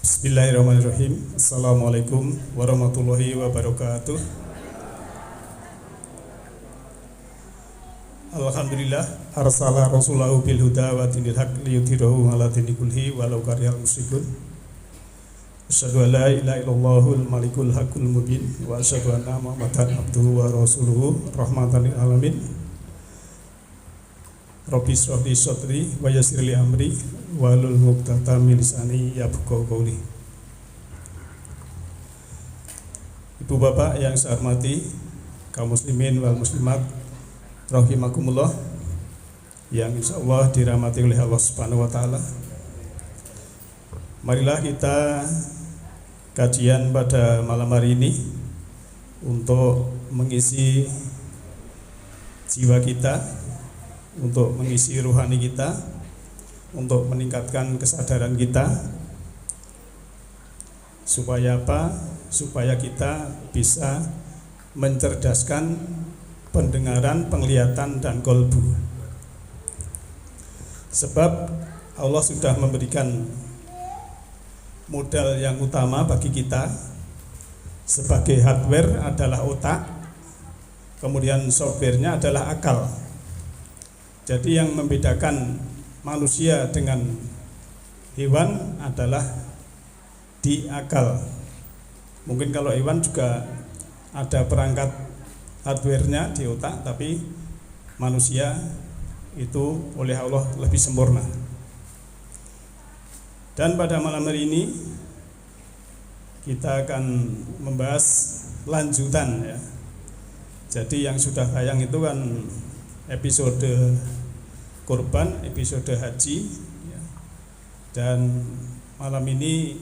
Bismillahirrahmanirrahim. Assalamualaikum warahmatullahi wabarakatuh. Alhamdulillah arsala rasulahu bil huda wa dinil haq liyudhhirahu 'ala dini kulli walau karihal musyrikun. Asyhadu an la ilaha illallahul malikul haqqul mubin wa asyhadu anna Muhammadan abduhu wa rasuluhu rahmatan lil alamin. Rabbi shrah li sadri wa yassir li amri wahlul 'uqdatam min lisani yafqahu qawli. Ibu bapak yang saya hormati, kaum muslimin wal muslimat rahimakumullah, yang insyaallah dirahmati oleh Allah Subhanahu wa taala. Marilah kita kajian pada malam hari ini untuk mengisi jiwa kita, untuk mengisi rohani kita, untuk meningkatkan kesadaran kita. Supaya apa? Supaya kita bisa mencerdaskan pendengaran, penglihatan, dan kolbu. Sebab Allah sudah memberikan modal yang utama bagi kita. Sebagai hardware adalah otak, kemudian softwarenya adalah akal. Jadi yang membedakan manusia dengan hewan adalah di akal. Mungkin kalau hewan juga ada perangkat hardware-nya di otak, tapi manusia itu oleh Allah lebih sempurna. Dan pada malam hari ini kita akan membahas lanjutan ya. Jadi yang sudah tayang itu kan episode kurban, episode haji ya. Dan malam ini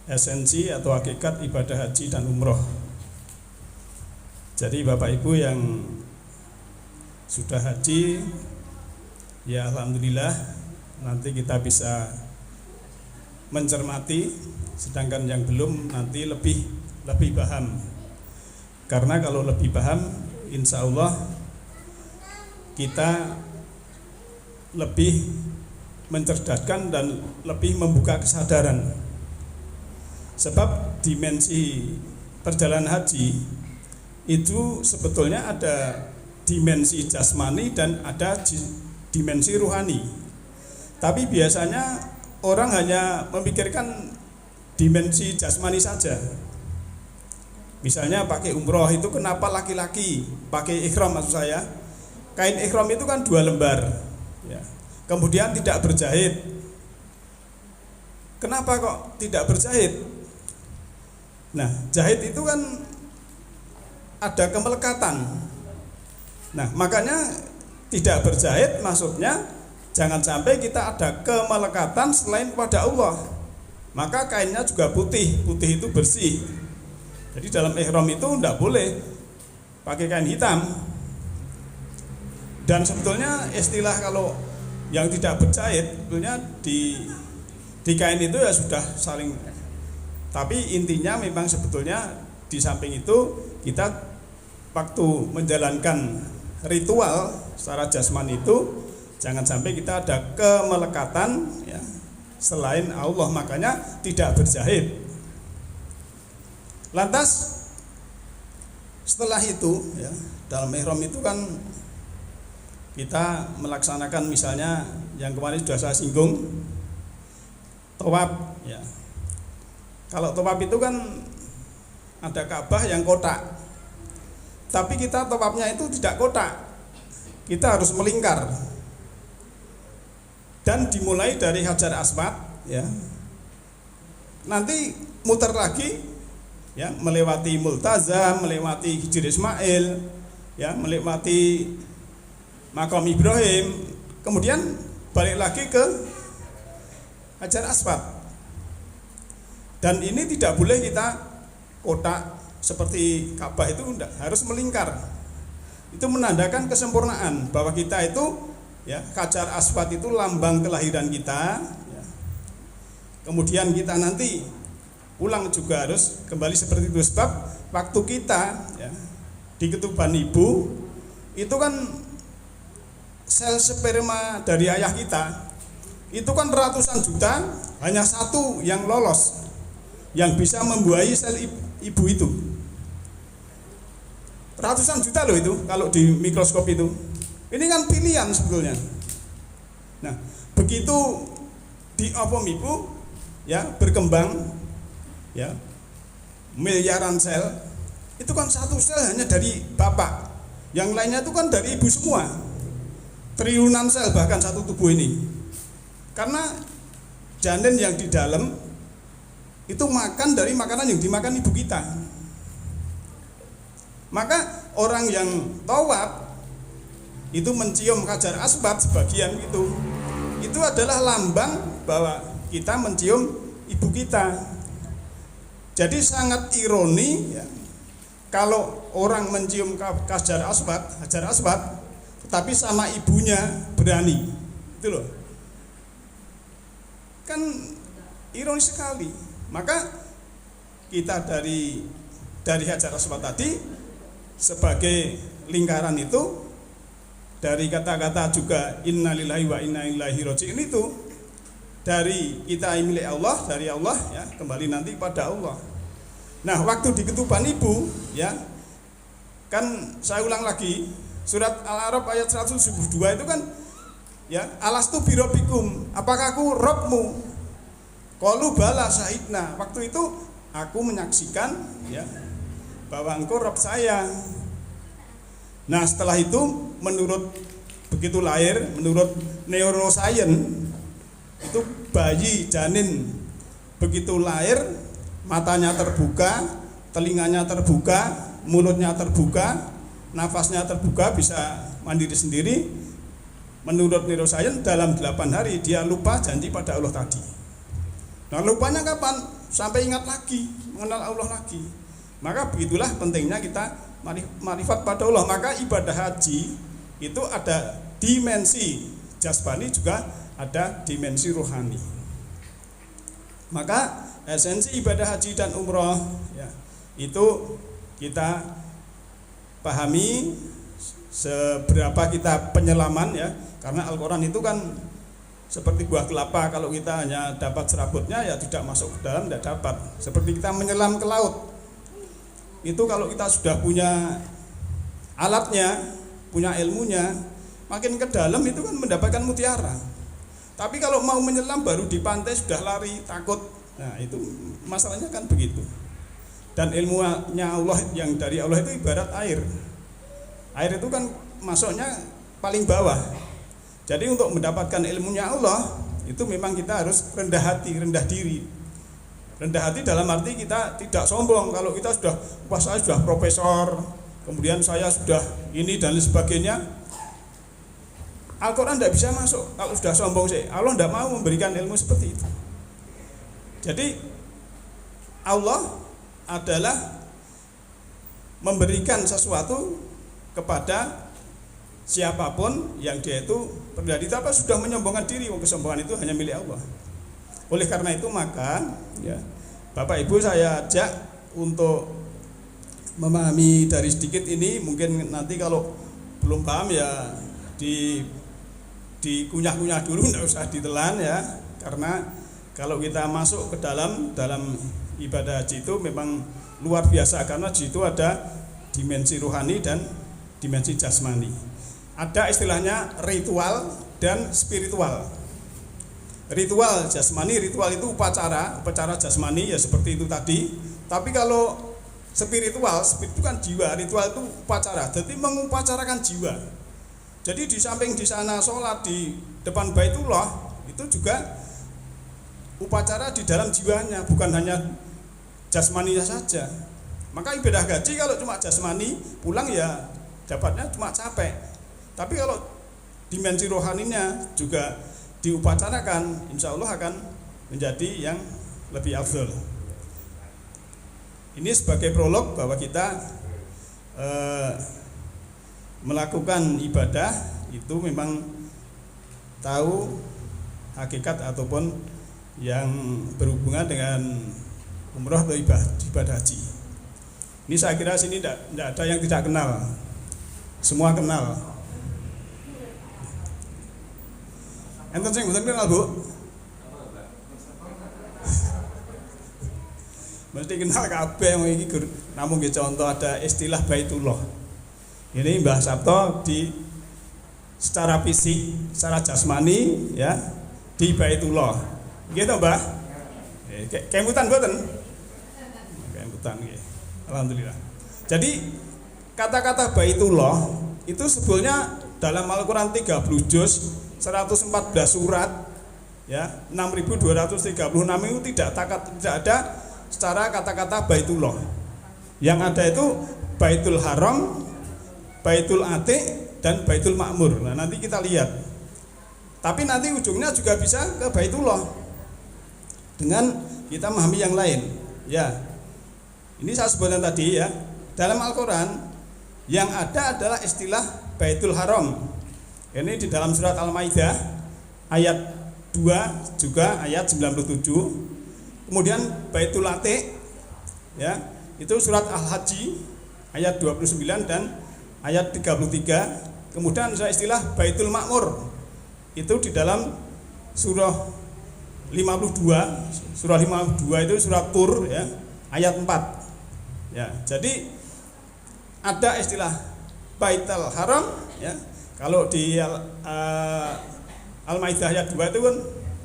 esensi atau hakikat ibadah haji dan umroh. Jadi Bapak Ibu yang sudah haji, ya alhamdulillah, nanti kita bisa mencermati. Sedangkan yang belum nanti lebih paham. Karena kalau lebih paham, insya Allah kita lebih mencerdaskan dan lebih membuka kesadaran. Sebab dimensi perjalanan haji itu sebetulnya ada dimensi jasmani dan ada dimensi ruhani. Tapi biasanya orang hanya memikirkan dimensi jasmani saja. Misalnya pakai umroh itu kenapa laki-laki pakai ihram, maksud saya kain ihram itu kan 2 lembar ya. Kemudian tidak berjahit. Kenapa kok tidak berjahit? Nah, jahit itu kan ada kemelekatan. Nah, makanya tidak berjahit maksudnya jangan sampai kita ada kemelekatan selain kepada Allah. Maka kainnya juga putih. Putih itu bersih. Jadi dalam ihram itu tidak boleh pakai kain hitam. Dan sebetulnya istilah kalau yang tidak berjahit sebetulnya di kain itu ya sudah saling. Tapi intinya memang sebetulnya di samping itu kita waktu menjalankan ritual secara jasmani itu jangan sampai kita ada kemelekatan ya, selain Allah, makanya tidak berjahit. Lantas setelah itu ya, dalam ihram itu kan kita melaksanakan misalnya yang kemarin sudah saya singgung, tawaf ya. Kalau tawaf itu kan ada Ka'bah yang kotak. Tapi kita tawafnya itu tidak kotak. Kita harus melingkar. Dan dimulai dari Hajar Aswad ya. Nanti muter lagi ya, melewati Multazam, melewati Hijr Ismail, ya, melewati Makam Ibrahim, kemudian balik lagi ke Hajar Aswad. Dan ini tidak boleh kita kotak seperti Ka'bah, itu enggak, harus melingkar. Itu menandakan kesempurnaan bahwa kita itu ya, Hajar Aswad itu lambang kelahiran kita ya. Kemudian kita nanti pulang juga harus kembali seperti itu. Sebab waktu kita ya, di ketuban ibu itu kan sel sperma dari ayah kita itu kan ratusan juta, hanya satu yang lolos, yang bisa membuahi sel ibu itu. Ratusan juta loh itu kalau di mikroskop itu. Ini kan pilihan sebetulnya. Nah, begitu di ovum ibu ya berkembang ya miliaran sel, itu kan satu sel hanya dari bapak, yang lainnya itu kan dari ibu semua. Triliunan sel bahkan satu tubuh ini. Karena janin yang di dalam itu makan dari makanan yang dimakan ibu kita. Maka orang yang tawaf itu mencium hajar aswad sebagian itu adalah lambang bahwa kita mencium ibu kita. Jadi sangat ironi ya, kalau orang mencium hajar aswad tetapi sama ibunya berani, itu loh, kan ironis sekali. Maka kita dari hajar aswad tadi sebagai lingkaran itu, dari kata-kata juga innalillahi wa inna ilaihi raji'un itu dari kita milik Allah, dari Allah ya, kembali nanti pada Allah. Nah, waktu di ketuban ibu ya, kan saya ulang lagi surat Al-A'raf ayat 172 itu kan ya, alastu birabbikum, apakah aku Rabbmu? Qalu bala syahidna. Waktu itu aku menyaksikan ya bahwa engkau Rabb saya. Nah, setelah itu menurut begitu lahir, menurut neuroscience itu bayi janin begitu lahir matanya terbuka, telinganya terbuka, mulutnya terbuka, nafasnya terbuka, bisa mandiri sendiri. Menurut neuroscience dalam 8 hari dia lupa janji pada Allah tadi. Nah, lupanya kapan? Sampai ingat lagi, mengenal Allah lagi. Maka begitulah pentingnya kita marifat pada Allah. Maka ibadah haji itu ada dimensi jasmani, juga ada dimensi rohani. Maka esensi ibadah haji dan umroh ya, itu kita pahami seberapa kita penyelaman ya, karena Al-Quran itu kan seperti buah kelapa, kalau kita hanya dapat serabutnya ya tidak masuk ke dalam, tidak dapat. Seperti kita menyelam ke laut, itu kalau kita sudah punya alatnya, punya ilmunya, makin ke dalam itu kan mendapatkan mutiara. Tapi kalau mau menyelam baru di pantai sudah lari, takut. Nah, itu masalahnya kan begitu. Dan ilmunya Allah yang dari Allah itu ibarat air. Air itu kan masuknya paling bawah. Jadi untuk mendapatkan ilmunya Allah itu memang kita harus rendah hati, rendah diri. Rendah hati dalam arti kita tidak sombong. Kalau kita sudah, wah saya sudah profesor, kemudian saya sudah ini dan lain sebagainya, Al-Quran tidak bisa masuk kalau sudah sombong sih. Allah tidak mau memberikan ilmu seperti itu. Jadi Allah adalah memberikan sesuatu kepada siapapun yang dia itu rendah diri, tapi sudah menyombongkan diri. Kesombongan itu hanya milik Allah. Oleh karena itu maka ya, Bapak Ibu saya ajak untuk memahami dari sedikit ini. Mungkin nanti kalau belum paham ya dikunyah-kunyah dulu, tidak usah ditelan ya. Karena kalau kita masuk ke dalam ibadah haji itu memang luar biasa, karena di situ ada dimensi rohani dan dimensi jasmani. Ada istilahnya ritual dan spiritual. Ritual jasmani, ritual itu upacara jasmani ya seperti itu tadi. Tapi kalau spiritual itu kan jiwa, ritual itu upacara, jadi mengupacarakan jiwa. Jadi di samping di sana sholat di depan Baitullah, itu juga upacara di dalam jiwanya, bukan hanya jasmaninya saja. Maka ibadah haji kalau cuma jasmani, pulang ya dapatnya cuma capek. Tapi kalau dimensi rohaninya juga diupacarakan, insya Allah akan menjadi yang lebih afdol. Ini sebagai prolog bahwa kita melakukan ibadah itu memang tahu hakikat ataupun yang berhubungan dengan umroh atau ibadah haji. Ini saya kira sini tidak ada yang tidak kenal, semua kenal. Enten sing mboten kenal, Bu? Mesti kenal kabeh iki namung nggih contoh ada istilah Baitullah. Ini Mbah Sabto secara fisik, secara jasmani ya di Baitullah. Gitu, Mbah? Kemutan mboten? Kemutan nggih. Alhamdulillah. Jadi kata-kata Baitullah itu sebetulnya dalam Al-Qur'an 30 juz, 114 surat ya, 6236 itu tidak ada secara kata-kata Baitullah. Yang ada itu Baitul Haram, Baitul Atiq, dan Baitul Ma'mur. Nah, nanti kita lihat. Tapi nanti ujungnya juga bisa ke Baitullah dengan kita memahami yang lain. Ya, ini saya sebutkan tadi ya. Dalam Al-Quran yang ada adalah istilah Baitul Haram. Ini di dalam surat Al-Maidah ayat 2 juga ayat 97. Kemudian Baitul Atiq ya, itu surat Al-Haji ayat 29 dan ayat 33. Kemudian istilah Baitul Ma'mur itu di dalam surah 52. Surah 52 itu surat Tur ya, ayat 4. Ya, jadi ada istilah Baitul Haram ya. Kalau di Al-Maidah ayat 2 itu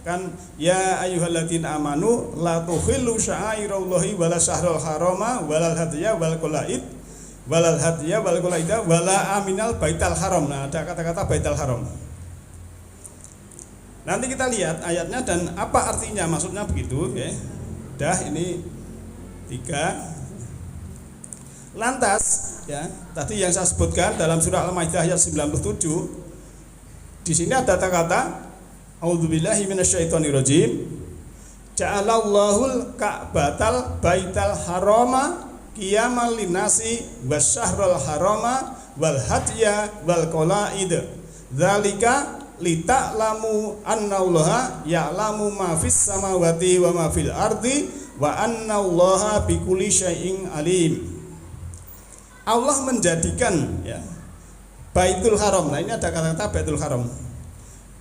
kan ya ayyuhalladzina amanu la tukhillu sya'airallahi wala syahrul harama walal hadya wal qalaid walal hadya wal qalaida wala aminal baital haram. Nah, ada kata-kata baital haram. Nanti kita lihat ayatnya dan apa artinya, maksudnya begitu ya. Dah ini 3. Lantas ya, tadi yang saya sebutkan dalam surah Al-Maidah ayat 97, di sini ada kata-kata A'udzubillahi minasyaitonirrajim. Ja'alallahul ka'batal baital harama qiyamal linnasi wasyahrul harama wal hadya wal qalaid. Dzalika lita'lamu annallaha ya'lamu ma fis samawati wa ma fil ardi wa annallaha bikulli syai'in alim. Allah menjadikan ya Baitul Haram. Nah, ini ada kata-kata Baitul Haram.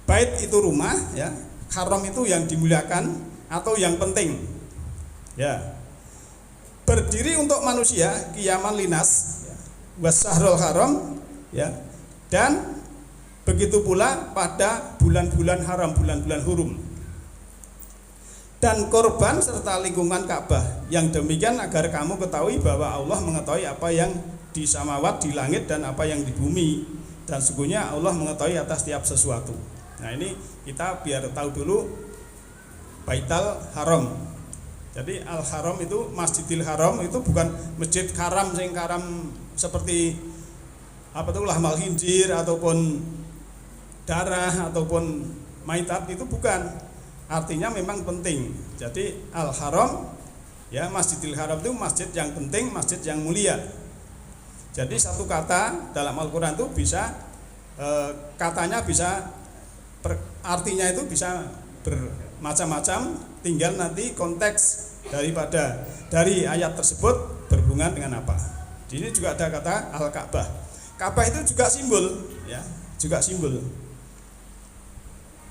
Bait itu rumah ya, haram itu yang dimuliakan atau yang penting. Ya. Berdiri untuk manusia, qiyaman linas, ya, wasyahrul haram ya. Dan begitu pula pada bulan-bulan haram, bulan-bulan hurum. Dan korban serta lingkungan Ka'bah. Yang demikian agar kamu ketahui bahwa Allah mengetahui apa yang di samawat, di langit, dan apa yang di bumi. Dan sesungguhnya Allah mengetahui atas setiap sesuatu. Nah, ini kita biar tahu dulu Baitul Haram. Jadi Al-Haram itu Masjidil Haram itu bukan masjid haram sing karam seperti apa tuh lahmal khinzir ataupun darah ataupun maitat, itu bukan. Artinya memang penting. Jadi Al-Haram ya, Masjidil Haram itu masjid yang penting, masjid yang mulia. Jadi satu kata dalam Al-Qur'an itu bisa katanya bisa artinya itu bisa bermacam-macam, tinggal nanti konteks dari ayat tersebut berhubungan dengan apa. Di sini juga ada kata Al-Ka'bah. Ka'bah itu juga simbol ya, juga simbol.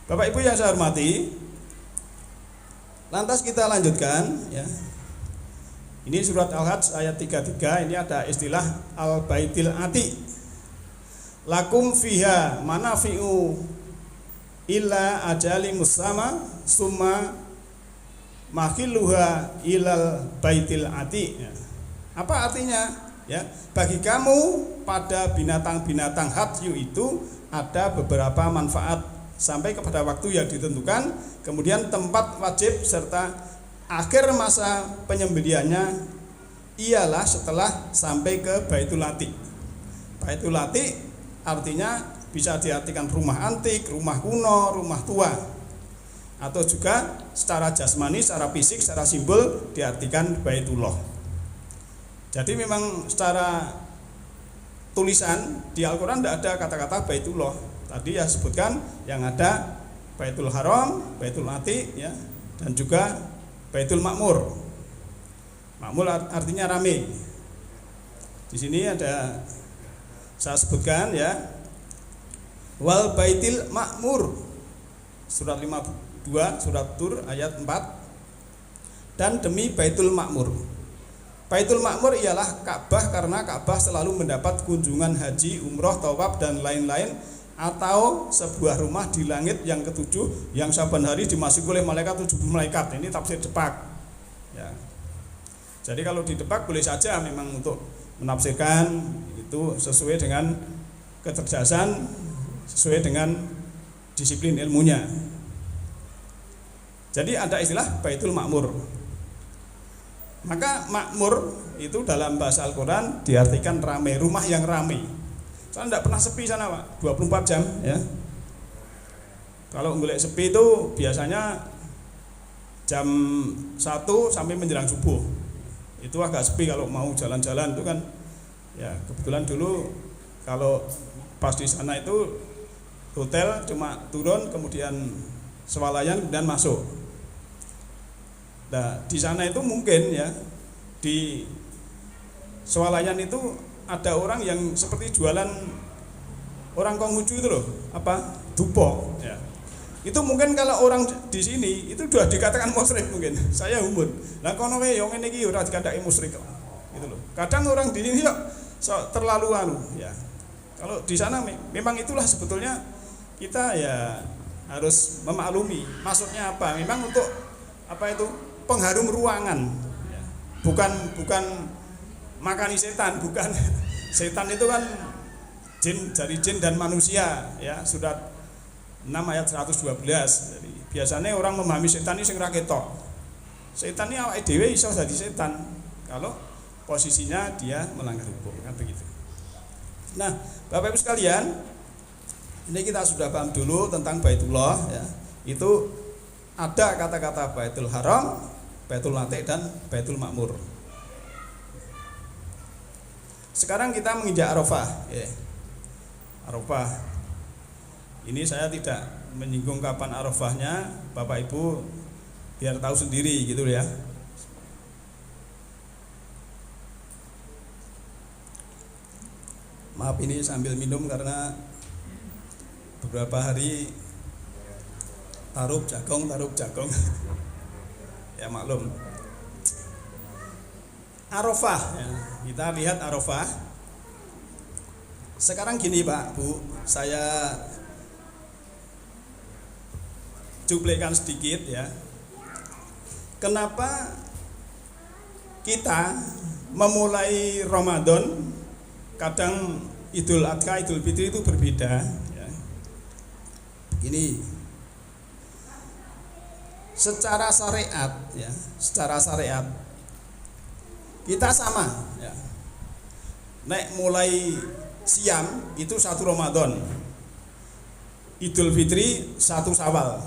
Bapak Ibu yang saya hormati, lantas kita lanjutkan ya. Ini surat Al-Hajj ayat 33, ini ada istilah Al-Baitil Atiq. Lakum fiha manafi'u illa ajali musama summa makhilluha ilal baitil atiq. Apa artinya? Ya, bagi kamu pada binatang-binatang hadyu itu ada beberapa manfaat sampai kepada waktu yang ditentukan, kemudian tempat wajib serta akhir masa penyembelihannya ialah setelah sampai ke Baitul Atiq. Baitul Atiq artinya bisa diartikan rumah antik, rumah kuno, rumah tua, atau juga secara jasmani, secara fisik, secara simbol diartikan Baitullah. Jadi memang secara tulisan di Al-Quran tidak ada kata-kata Baitullah. Tadi ya sebutkan yang ada Baitul Haram, Baitul Atiq ya, dan juga Baitul Ma'mur. Ma'mur artinya rame. Di sini ada saya sebutkan ya, wal baitil ma'mur surat 52 surat Tur ayat 4, dan demi Baitul Ma'mur. Baitul Ma'mur ialah Ka'bah karena Ka'bah selalu mendapat kunjungan haji, umroh, tawaf dan lain-lain, atau sebuah rumah di langit yang ketujuh yang saban hari dimasuki oleh malaikat 70 malaikat. Ini tafsir Depak. Ya. Jadi kalau di Depak boleh saja memang untuk menafsirkan itu sesuai dengan kecerdasan, sesuai dengan disiplin ilmunya. Jadi ada istilah Baitul Ma'mur. Maka makmur itu dalam bahasa Al-Quran diartikan ramai, rumah yang ramai. Soalnya tidak pernah sepi sana Pak, 24 jam ya. Kalau golek sepi itu biasanya jam 1 sampai menjelang subuh. Itu agak sepi kalau mau jalan-jalan itu kan. Ya kebetulan dulu kalau pas di sana itu hotel cuma turun kemudian swalayan dan masuk. Nah, di sana itu mungkin ya di swalayan itu ada orang yang seperti jualan orang Konghucu itu loh, apa? Dupo ya. Itu mungkin kalau orang di sini itu sudah dikatakan musyrik mungkin. Saya umur. Lah kono wae yo ngene iki ora dikandaki musyrik kok. Gitu loh. Kadang orang di sini kok terlalu ya. Kalau di sana memang itulah sebetulnya kita ya harus memaklumi. Maksudnya apa? Memang untuk apa itu? Pengharum ruangan, bukan makani setan, bukan. Setan itu kan jin, dari jin dan manusia ya, surat 6 ayat 112. Jadi biasanya orang memahami setan ini sing ra ketok. Setan ini awake dhewe iso dadi setan kalau posisinya dia melanggar hukum, kan begitu. Nah, Bapak Ibu sekalian, ini kita sudah paham dulu tentang Baitullah ya. Itu ada kata-kata Baitul Haram, Baitul Atiq dan Baitul Ma'mur. Sekarang kita menginjak Arafah ya. Arafah. Ini saya tidak menyinggung kapan Arafahnya, Bapak Ibu biar tahu sendiri gitu ya. Maaf ini sambil minum karena beberapa hari taruh jagong. Ya maklum. Arafah ya. Kita lihat Arafah. Sekarang gini Pak, Bu, saya cuplikan sedikit ya. Kenapa kita memulai Ramadan kadang Idul Adha, Idul Fitri itu berbeda ya. Begini. Secara syariat ya, secara syariat kita sama ya. Nek mulai siam itu 1 Ramadan, Idul Fitri 1 Syawal,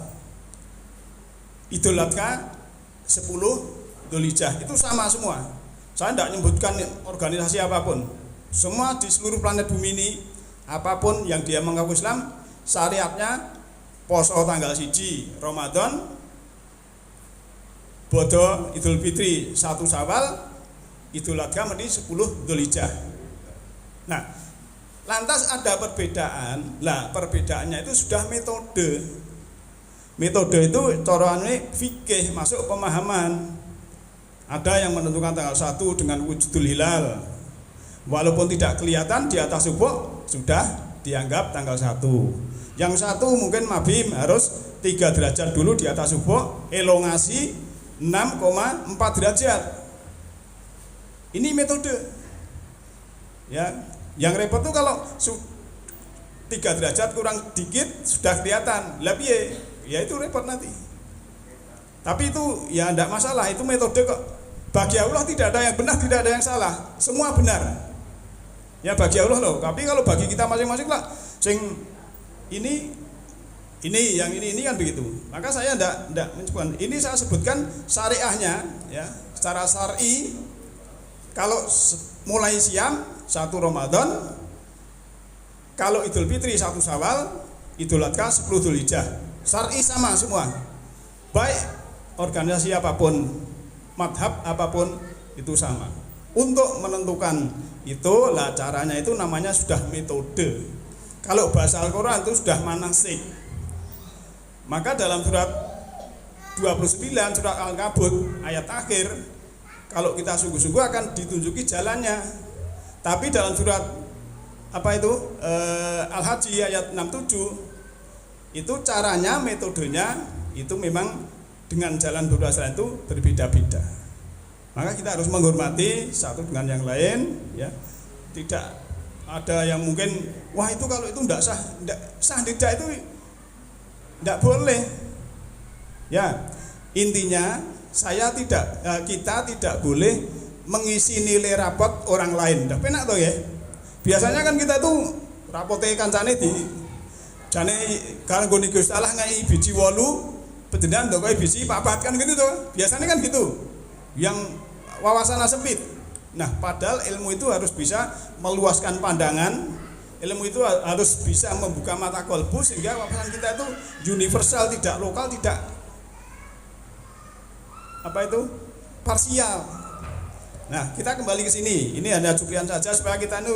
Idul Adha 10 Dzulhijjah, itu sama semua. Saya tidak menyebutkan organisasi apapun. Semua di seluruh planet bumi ini, apapun yang dia mengaku Islam, syariatnya poso tanggal 1 Ramadan, Bodo Idul Fitri 1 Syawal, Idul Adha mesti 10 Dzulhijjah. Nah, lantas ada perbedaan. Lah, perbedaannya itu sudah metode. Metode itu carane fikih, masuk pemahaman. Ada yang menentukan tanggal 1 dengan wujudul hilal. Walaupun tidak kelihatan di atas ufuk sudah dianggap tanggal 1. Yang satu mungkin mabim harus 3 derajat dulu di atas ufuk, elongasi 6,4 derajat. Ini metode. Ya, yang repot tuh kalau 3 derajat kurang dikit sudah kelihatan. Lah piye? Ya itu repot nanti. Tapi itu ya enggak masalah, itu metode kok. Bagi Allah tidak ada yang benar, tidak ada yang salah. Semua benar. Ya bagi Allah loh. Tapi kalau bagi kita masing-masing lah, sing ini yang ini kan begitu. Maka saya enggak menyebutkan. Ini saya sebutkan syariahnya ya, secara syar'i. Kalau mulai siam 1 Ramadan, kalau Idul Fitri 1 Syawal, Idul Adha 10 Dzulhijjah. Syar'i sama semua. Baik organisasi apapun, madhab apapun itu sama. Untuk menentukan itu lah caranya itu namanya sudah metode. Kalau bahasa Al-Quran itu sudah manasik. Maka dalam surat 29 surat Al-Kabut ayat akhir, kalau kita sungguh-sungguh akan ditunjuki jalannya. Tapi dalam surat Al-Haji ayat 67 itu caranya, metodenya itu memang dengan jalan berdasarkan itu berbeda-beda. Maka kita harus menghormati satu dengan yang lain, ya. Tidak ada yang mungkin wah itu kalau itu tidak sah tidak itu tidak boleh. Ya, intinya kita tidak boleh mengisi nilai rapot orang lain. Tidak penak toh ya. Biasanya kan kita itu rapote kancane di jane kalau gue Gusti Allah ngai biji 8 pedendan ndok biji 4 kan gitu tuh. Biasanya kan gitu. Yang wawasan sempit. Nah, padahal ilmu itu harus bisa meluaskan pandangan. Ilmu itu harus bisa membuka mata kolbu sehingga wawasan kita itu universal, tidak lokal, tidak parsial. Nah, kita kembali ke sini. Ini hanya cuplian saja supaya kita itu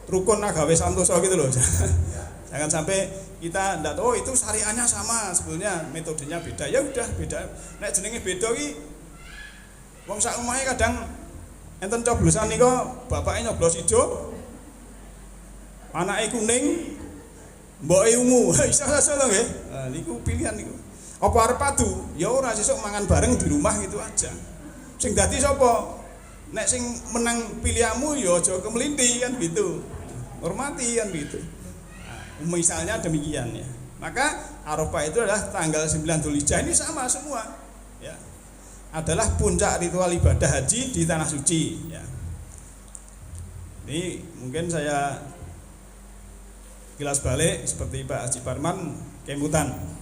rukun agawe santoso gitu loh. Jangan sampai kita ndak tahu itu syariahnya sama, sebetulnya metodenya beda. Ya udah beda. Nek jenenge beda iki wong sak omahe kadang enten coblosan nika bapake nyoblos ijo, anake kuning, mboke ungu. Iso-iso lho nggih. Nah, niku pilihan niku. Apa arep padu? Ya ora, sesuk mangan bareng di rumah gitu aja. Sing dadi sapa? Nek sing menang pilihanmu ya aja kemelinti kan gitu. Hormati kan gitu. Nah, misalnya demikian ya. Maka Arafah itu adalah tanggal 9 Dzulhijjah, ini sama semua. Ya. Adalah puncak ritual ibadah haji di tanah suci ya. Ini mungkin saya kilas balik seperti Pak Haji Parman kemutan.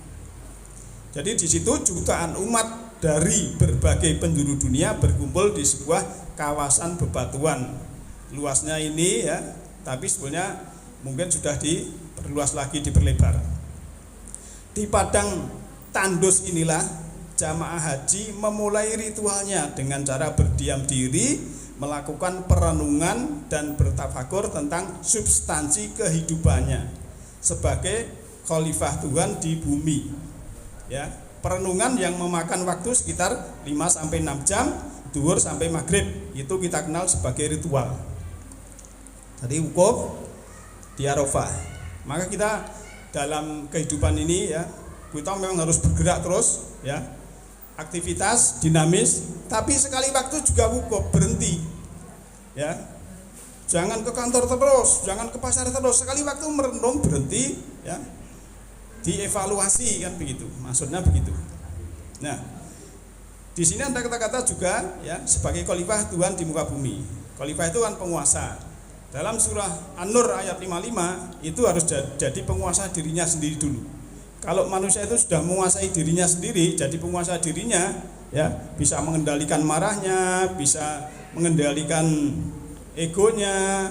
Jadi di situ jutaan umat dari berbagai penjuru dunia berkumpul di sebuah kawasan bebatuan. Luasnya ini ya, tapi sebenarnya mungkin sudah diperluas lagi, diperlebar. Di padang tandus inilah jamaah haji memulai ritualnya dengan cara berdiam diri, melakukan perenungan dan bertafakur tentang substansi kehidupannya sebagai khalifah Tuhan di bumi. Ya, perenungan yang memakan waktu sekitar 5 sampai 6 jam, zuhur sampai maghrib, itu kita kenal sebagai ritual. Jadi wukuf di Arafah. Maka kita dalam kehidupan ini ya, kita memang harus bergerak terus ya. Aktivitas dinamis, tapi sekali waktu juga wukuf, berhenti. Ya. Jangan ke kantor terus, jangan ke pasar terus. Sekali waktu merenung, berhenti ya. Dievaluasi kan begitu. Maksudnya begitu. Nah, di sini ada kata-kata juga ya, sebagai khalifah Tuhan di muka bumi. Khalifah itu kan penguasa. Dalam surah An-Nur ayat 55 itu harus jadi penguasa dirinya sendiri dulu. Kalau manusia itu sudah menguasai dirinya sendiri, jadi penguasa dirinya, ya bisa mengendalikan marahnya, bisa mengendalikan egonya,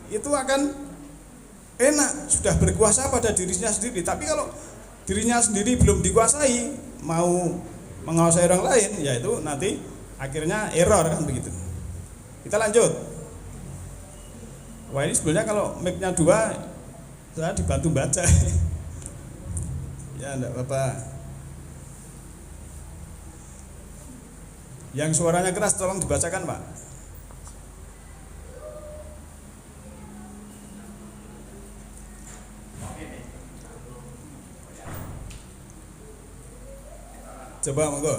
itu akan enak, sudah berkuasa pada dirinya sendiri. Tapi kalau dirinya sendiri belum dikuasai, mau menguasai orang lain, ya itu nanti akhirnya error kan begitu. Kita lanjut. Wah, ini sebenarnya kalau mic-nya 2 saya dibantu baca. Ya enggak apa-apa. Yang suaranya keras tolong dibacakan, Pak. Coba monggo.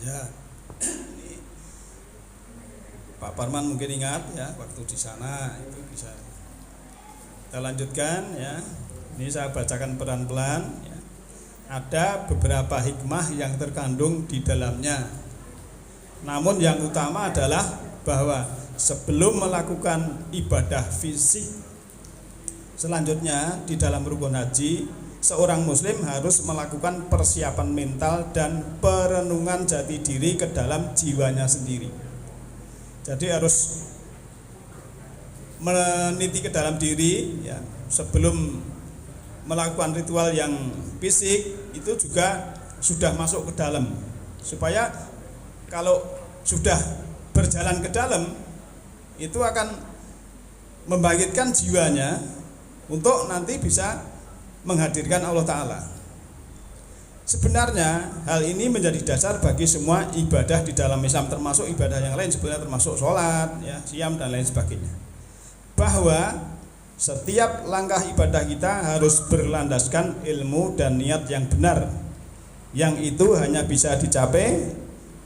Ya, Pak Parman mungkin ingat ya waktu di sana itu bisa Kita lanjutkan ya. Ini saya bacakan pelan-pelan ya. Ada beberapa hikmah yang terkandung di dalamnya. Namun yang utama adalah bahwa sebelum melakukan ibadah fisik selanjutnya di dalam rukun haji, seorang muslim harus melakukan persiapan mental dan perenungan jati diri ke dalam jiwanya sendiri. Jadi harus meniti ke dalam diri ya, sebelum melakukan ritual yang fisik itu juga sudah masuk ke dalam, supaya kalau sudah berjalan ke dalam itu akan membangkitkan jiwanya untuk nanti bisa menghadirkan Allah Ta'ala. Sebenarnya hal ini menjadi dasar bagi semua ibadah di dalam Islam, termasuk ibadah yang lain, sebenarnya termasuk sholat, ya, siam dan lain sebagainya. Bahwa setiap langkah ibadah kita harus berlandaskan ilmu dan niat yang benar, yang itu hanya bisa dicapai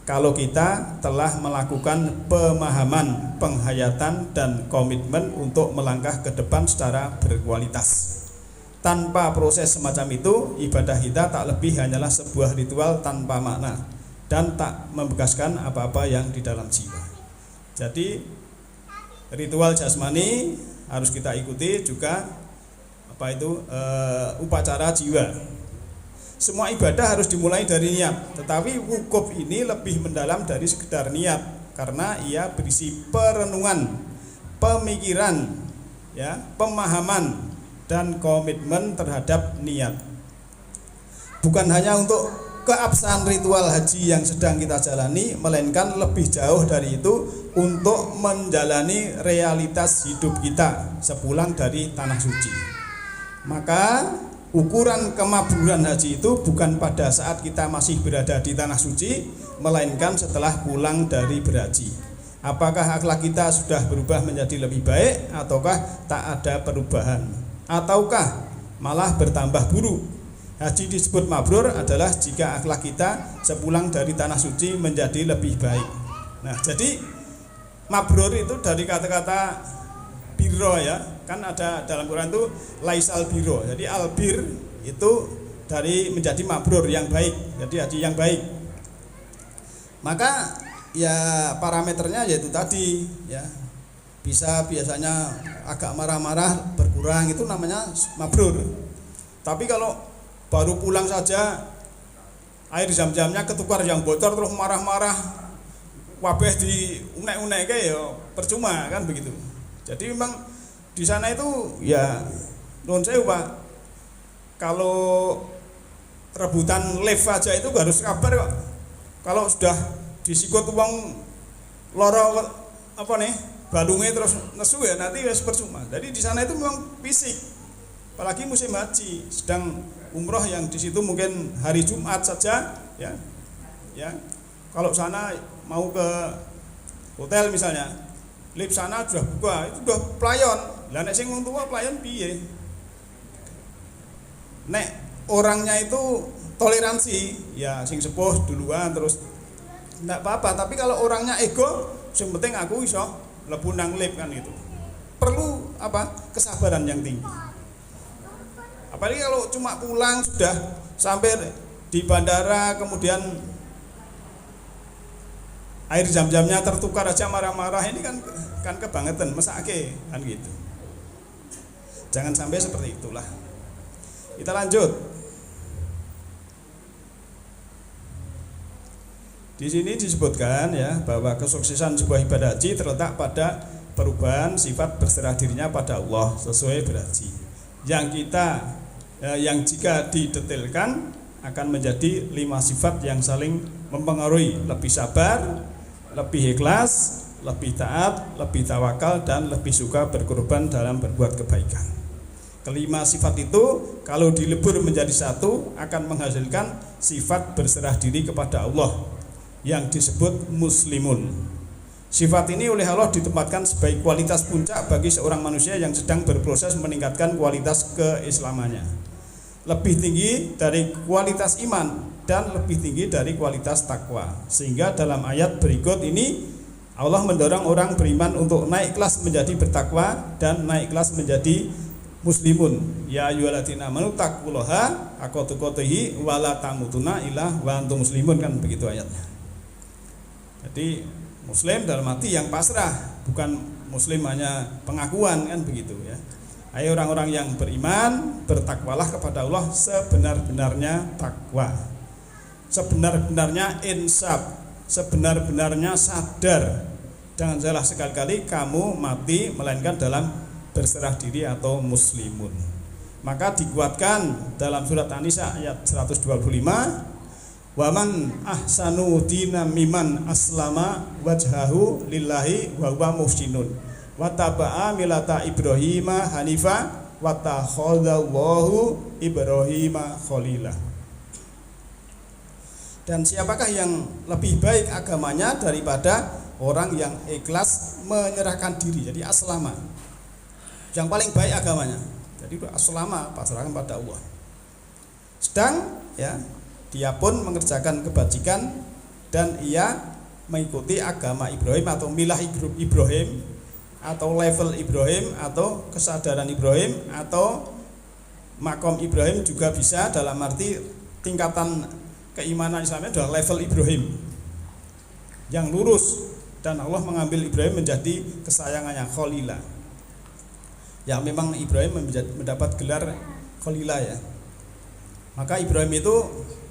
kalau kita telah melakukan pemahaman, penghayatan, dan komitmen untuk melangkah ke depan secara berkualitas. Tanpa proses semacam itu, ibadah kita tak lebih hanyalah sebuah ritual tanpa makna dan tak membekaskan apa-apa yang di dalam jiwa. Jadi ritual jasmani harus kita ikuti, juga upacara jiwa. Semua ibadah harus dimulai dari niat, tetapi wukuf ini lebih mendalam dari sekedar niat karena ia berisi perenungan, pemikiran, ya, pemahaman dan komitmen terhadap niat. Bukan hanya untuk keabsahan ritual haji yang sedang kita jalani, melainkan lebih jauh dari itu untuk menjalani realitas hidup kita sepulang dari tanah suci. Maka ukuran kemakburan haji itu bukan pada saat kita masih berada di tanah suci, melainkan setelah pulang dari berhaji. Apakah akhlak kita sudah berubah menjadi lebih baik ataukah tak ada perubahan, ataukah malah bertambah buruk? Haji disebut mabrur adalah jika akhlak kita sepulang dari tanah suci menjadi lebih baik. Nah, jadi mabrur itu dari kata-kata birro, ya. Kan ada dalam Quran itu laisal birro. Jadi albir itu dari menjadi mabrur, yang baik. Jadi haji yang baik. Maka ya parameternya yaitu tadi, ya. Biasanya agak marah-marah berkurang, itu namanya mabrur. Tapi kalau baru pulang saja air zam-zamnya ketukar yang bocor terus marah-marah, wabeh di unek-unek kayak ya percuma kan begitu. Jadi memang di sana itu ya non sewu Pak, kalau rebutan lift aja itu harus kabar kok. Kalau sudah disikut uang loro balungnya terus nesu ya nanti ya percuma. Jadi di sana itu memang fisik. Apalagi musim haji, sedang umroh yang di situ mungkin hari Jumat saja, ya. Kalau sana mau ke hotel misalnya, lift sana sudah buka, itu sudah pelayan. Lah nek sing wong tua pelayan piye? Nek orangnya itu toleransi, ya sing sepuh duluan terus enggak apa-apa, tapi kalau orangnya ego, yang penting aku iso mlebu nang lift kan itu. Perlu kesabaran yang tinggi. Apalagi kalau cuma pulang sudah sampai di bandara kemudian air zam-zamnya tertukar aja marah-marah, ini kan kebangetan, mesake kan gitu. Jangan sampai seperti itulah. Kita lanjut. Di sini disebutkan ya bahwa kesuksesan sebuah ibadah haji terletak pada perubahan sifat berserah dirinya pada Allah sesuai berhaji. Yang jika didetailkan akan menjadi 5 sifat yang saling mempengaruhi: lebih sabar, lebih ikhlas, lebih taat, lebih tawakal, dan lebih suka berkorban dalam berbuat kebaikan. Kelima sifat itu kalau dilebur menjadi satu akan menghasilkan sifat berserah diri kepada Allah yang disebut muslimun. Sifat ini oleh Allah ditempatkan sebagai kualitas puncak bagi seorang manusia yang sedang berproses meningkatkan kualitas keislamannya. Lebih tinggi dari kualitas iman dan lebih tinggi dari kualitas takwa. Sehingga dalam ayat berikut ini Allah mendorong orang beriman untuk naik kelas menjadi bertakwa dan naik kelas menjadi muslimun. Ya ayyuhalladzina amanu taqullaha haqqa tuqatih wa la tamutunna illa wa antum muslimun, kan begitu ayatnya. Jadi muslim dalam arti yang pasrah, bukan muslim hanya pengakuan, kan begitu ya. Ayo orang-orang yang beriman, bertakwalah kepada Allah sebenar-benarnya takwa, sebenar-benarnya insaf, sebenar-benarnya sadar. Jangan salah sekali-kali kamu mati melainkan dalam berserah diri atau muslimun. Maka dikuatkan dalam surat An-Nisa ayat 125, wa man ahsanu dinan mimman aslama wajhahu lillahi wa huwa muhsinun wa taba'a milata Ibrahima hanifa wa takhadallahu Ibrahima khalila. Dan siapakah yang lebih baik agamanya daripada orang yang ikhlas menyerahkan diri, jadi aslama. Yang paling baik agamanya, jadi itu aslama, pasrahkan pada Allah. Sedang ya, dia pun mengerjakan kebajikan dan ia mengikuti agama Ibrahim atau milah Ibrahim atau level Ibrahim atau kesadaran Ibrahim atau makom Ibrahim juga bisa, dalam arti tingkatan keimanan Islamnya adalah level Ibrahim yang lurus, dan Allah mengambil Ibrahim menjadi kesayangannya, Khalila. Ya memang Ibrahim mendapat gelar Khalila ya. Maka Ibrahim itu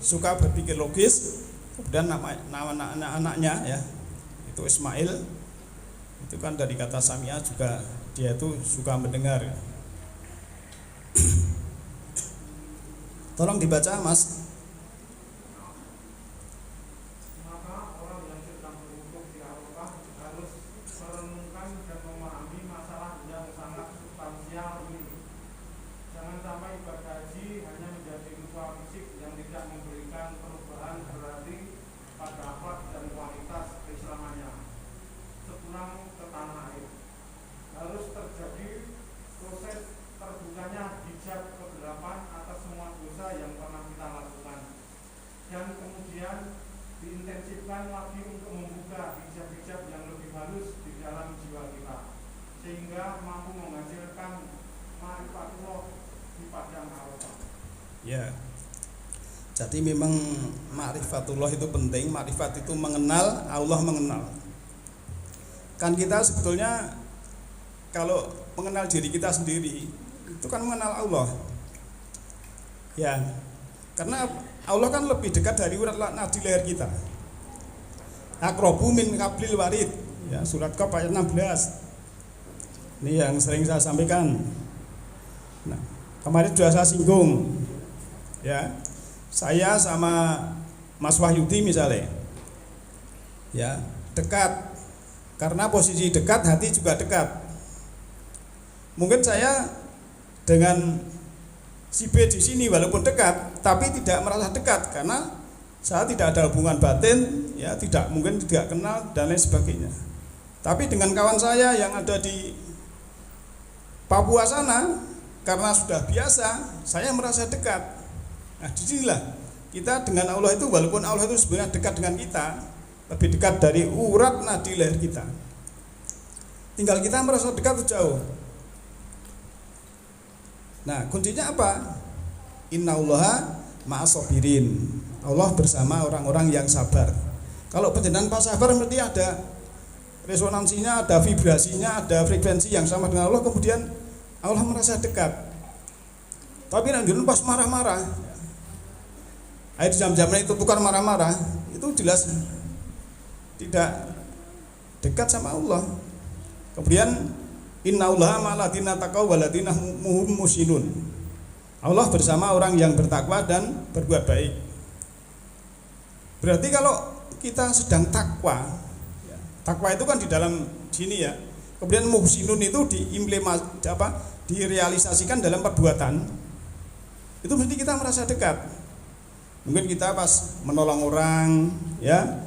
suka berpikir logis. Kemudian nama anak-anaknya ya, itu Ismail, itu kan dari kata Samia juga, dia itu suka mendengar. Tolong dibaca Mas. Ya, jadi memang ma'rifatullah itu penting. Ma'rifat itu mengenal, Allah mengenal. Kan kita sebetulnya kalau mengenal diri kita sendiri, itu kan mengenal Allah. Ya, karena Allah kan lebih dekat dari urat nadi leher kita. Aqrabu min qablil warid. Ya, surat Qaf ayat 16. Ini yang sering saya sampaikan. Nah, kemarin sudah saya singgung. Ya, saya sama Mas Wahyudi misalnya, ya dekat, karena posisi dekat hati juga dekat. Mungkin saya dengan si B di sini walaupun dekat, tapi tidak merasa dekat karena saya tidak ada hubungan batin, ya tidak, mungkin tidak kenal dan lain sebagainya. Tapi dengan kawan saya yang ada di Papua sana, karena sudah biasa, saya merasa dekat. Nah, disinilah kita dengan Allah itu, walaupun Allah itu sebenarnya dekat dengan kita, lebih dekat dari urat nadi leher kita. Tinggal kita merasa dekat atau jauh. Nah, kuncinya apa? Innallaha ma'as-sabirin. Allah bersama orang-orang yang sabar. Kalau penjenengan pas sabar berarti ada resonansinya, ada vibrasinya, ada frekuensi yang sama dengan Allah, kemudian Allah merasa dekat. Tapi nanti pas marah-marah, air jam-jamnya itu bukan marah-marah, itu jelas tidak dekat sama Allah. Kemudian innallaha ma'alladzina taqaw walladzina hum muhsinun. Allah bersama orang yang bertakwa dan berbuat baik. Berarti kalau kita sedang takwa, ya, takwa itu kan di dalam sini ya. Kemudian muhsinun itu direalisasikan dalam perbuatan. Itu mesti kita merasa dekat. Mungkin kita pas menolong orang, ya,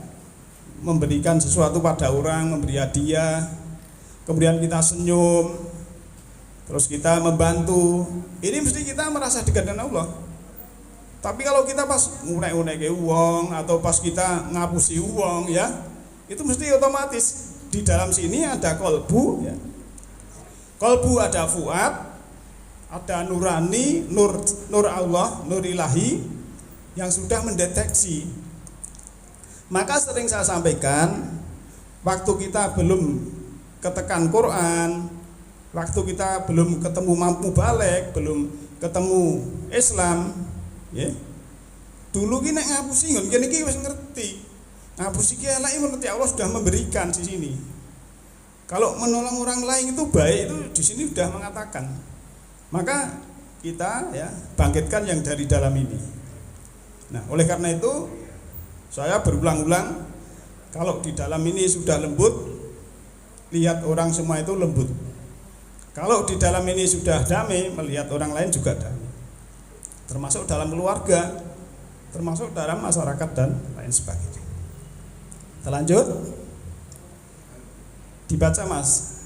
memberikan sesuatu pada orang, memberi hadiah, kemudian kita senyum, terus kita membantu, ini mesti kita merasa dekat dengan Allah. Tapi kalau kita pas ngunek-ngunek uang atau pas kita ngapusi uang, ya, itu mesti otomatis di dalam sini ada kolbu, ya. Kolbu ada fuad, ada nurani, nur Allah, nur ilahi yang sudah mendeteksi. Maka sering saya sampaikan, waktu kita belum ketekan Quran, waktu kita belum ketemu mampu balik, belum ketemu Islam, ya. Dulu ki nek ngapusi ngono kene iki wis ngerti. Ngapusi ki elek menurut Allah sudah memberikan di sini. Kalau menolong orang lain itu baik, itu di sini sudah mengatakan. Maka kita ya bangkitkan yang dari dalam ini. Nah, oleh karena itu saya berulang-ulang, kalau di dalam ini sudah lembut, lihat orang semua itu lembut. Kalau di dalam ini sudah damai, melihat orang lain juga damai. Termasuk dalam keluarga, termasuk dalam masyarakat dan lain sebagainya. Kita lanjut. Dibaca Mas.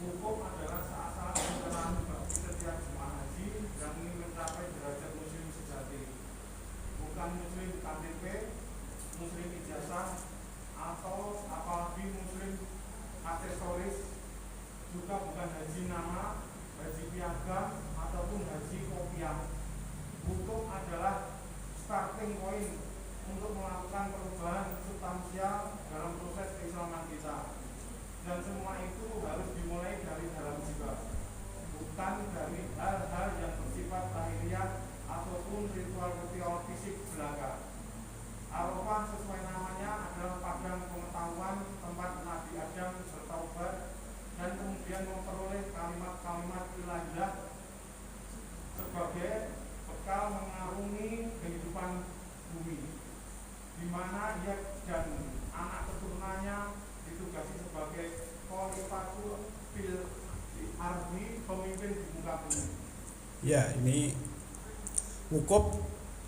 Hukum adalah saat-saat pencerahan bagi setiap jemaah haji yang ingin mencapai derajat muslim sejati, bukan muslim KTP, muslim ijazah, atau apalagi muslim aksesoris, juga bukan haji nama, haji piagam, ataupun haji kopiah. Hukum adalah starting point untuk melakukan perubahan substansial dalam proses keislaman kita, dan semua itu harus dimulai dari dalam jiwa, bukan dari hal-hal yang bersifat lahiriah ataupun ritual-ritual fisik belaka. Arafah sesuai namanya adalah padang pengetahuan tempat Nabi Adam bertaubat dan kemudian memperoleh kalimat-kalimat ilahiyah sebagai bekal mengarungi kehidupan bumi, di mana ia dan anak keturunannya ditugasi sebagai khalifatul fil ardi, pemimpin di muka bumi. Ya, ini wukuf.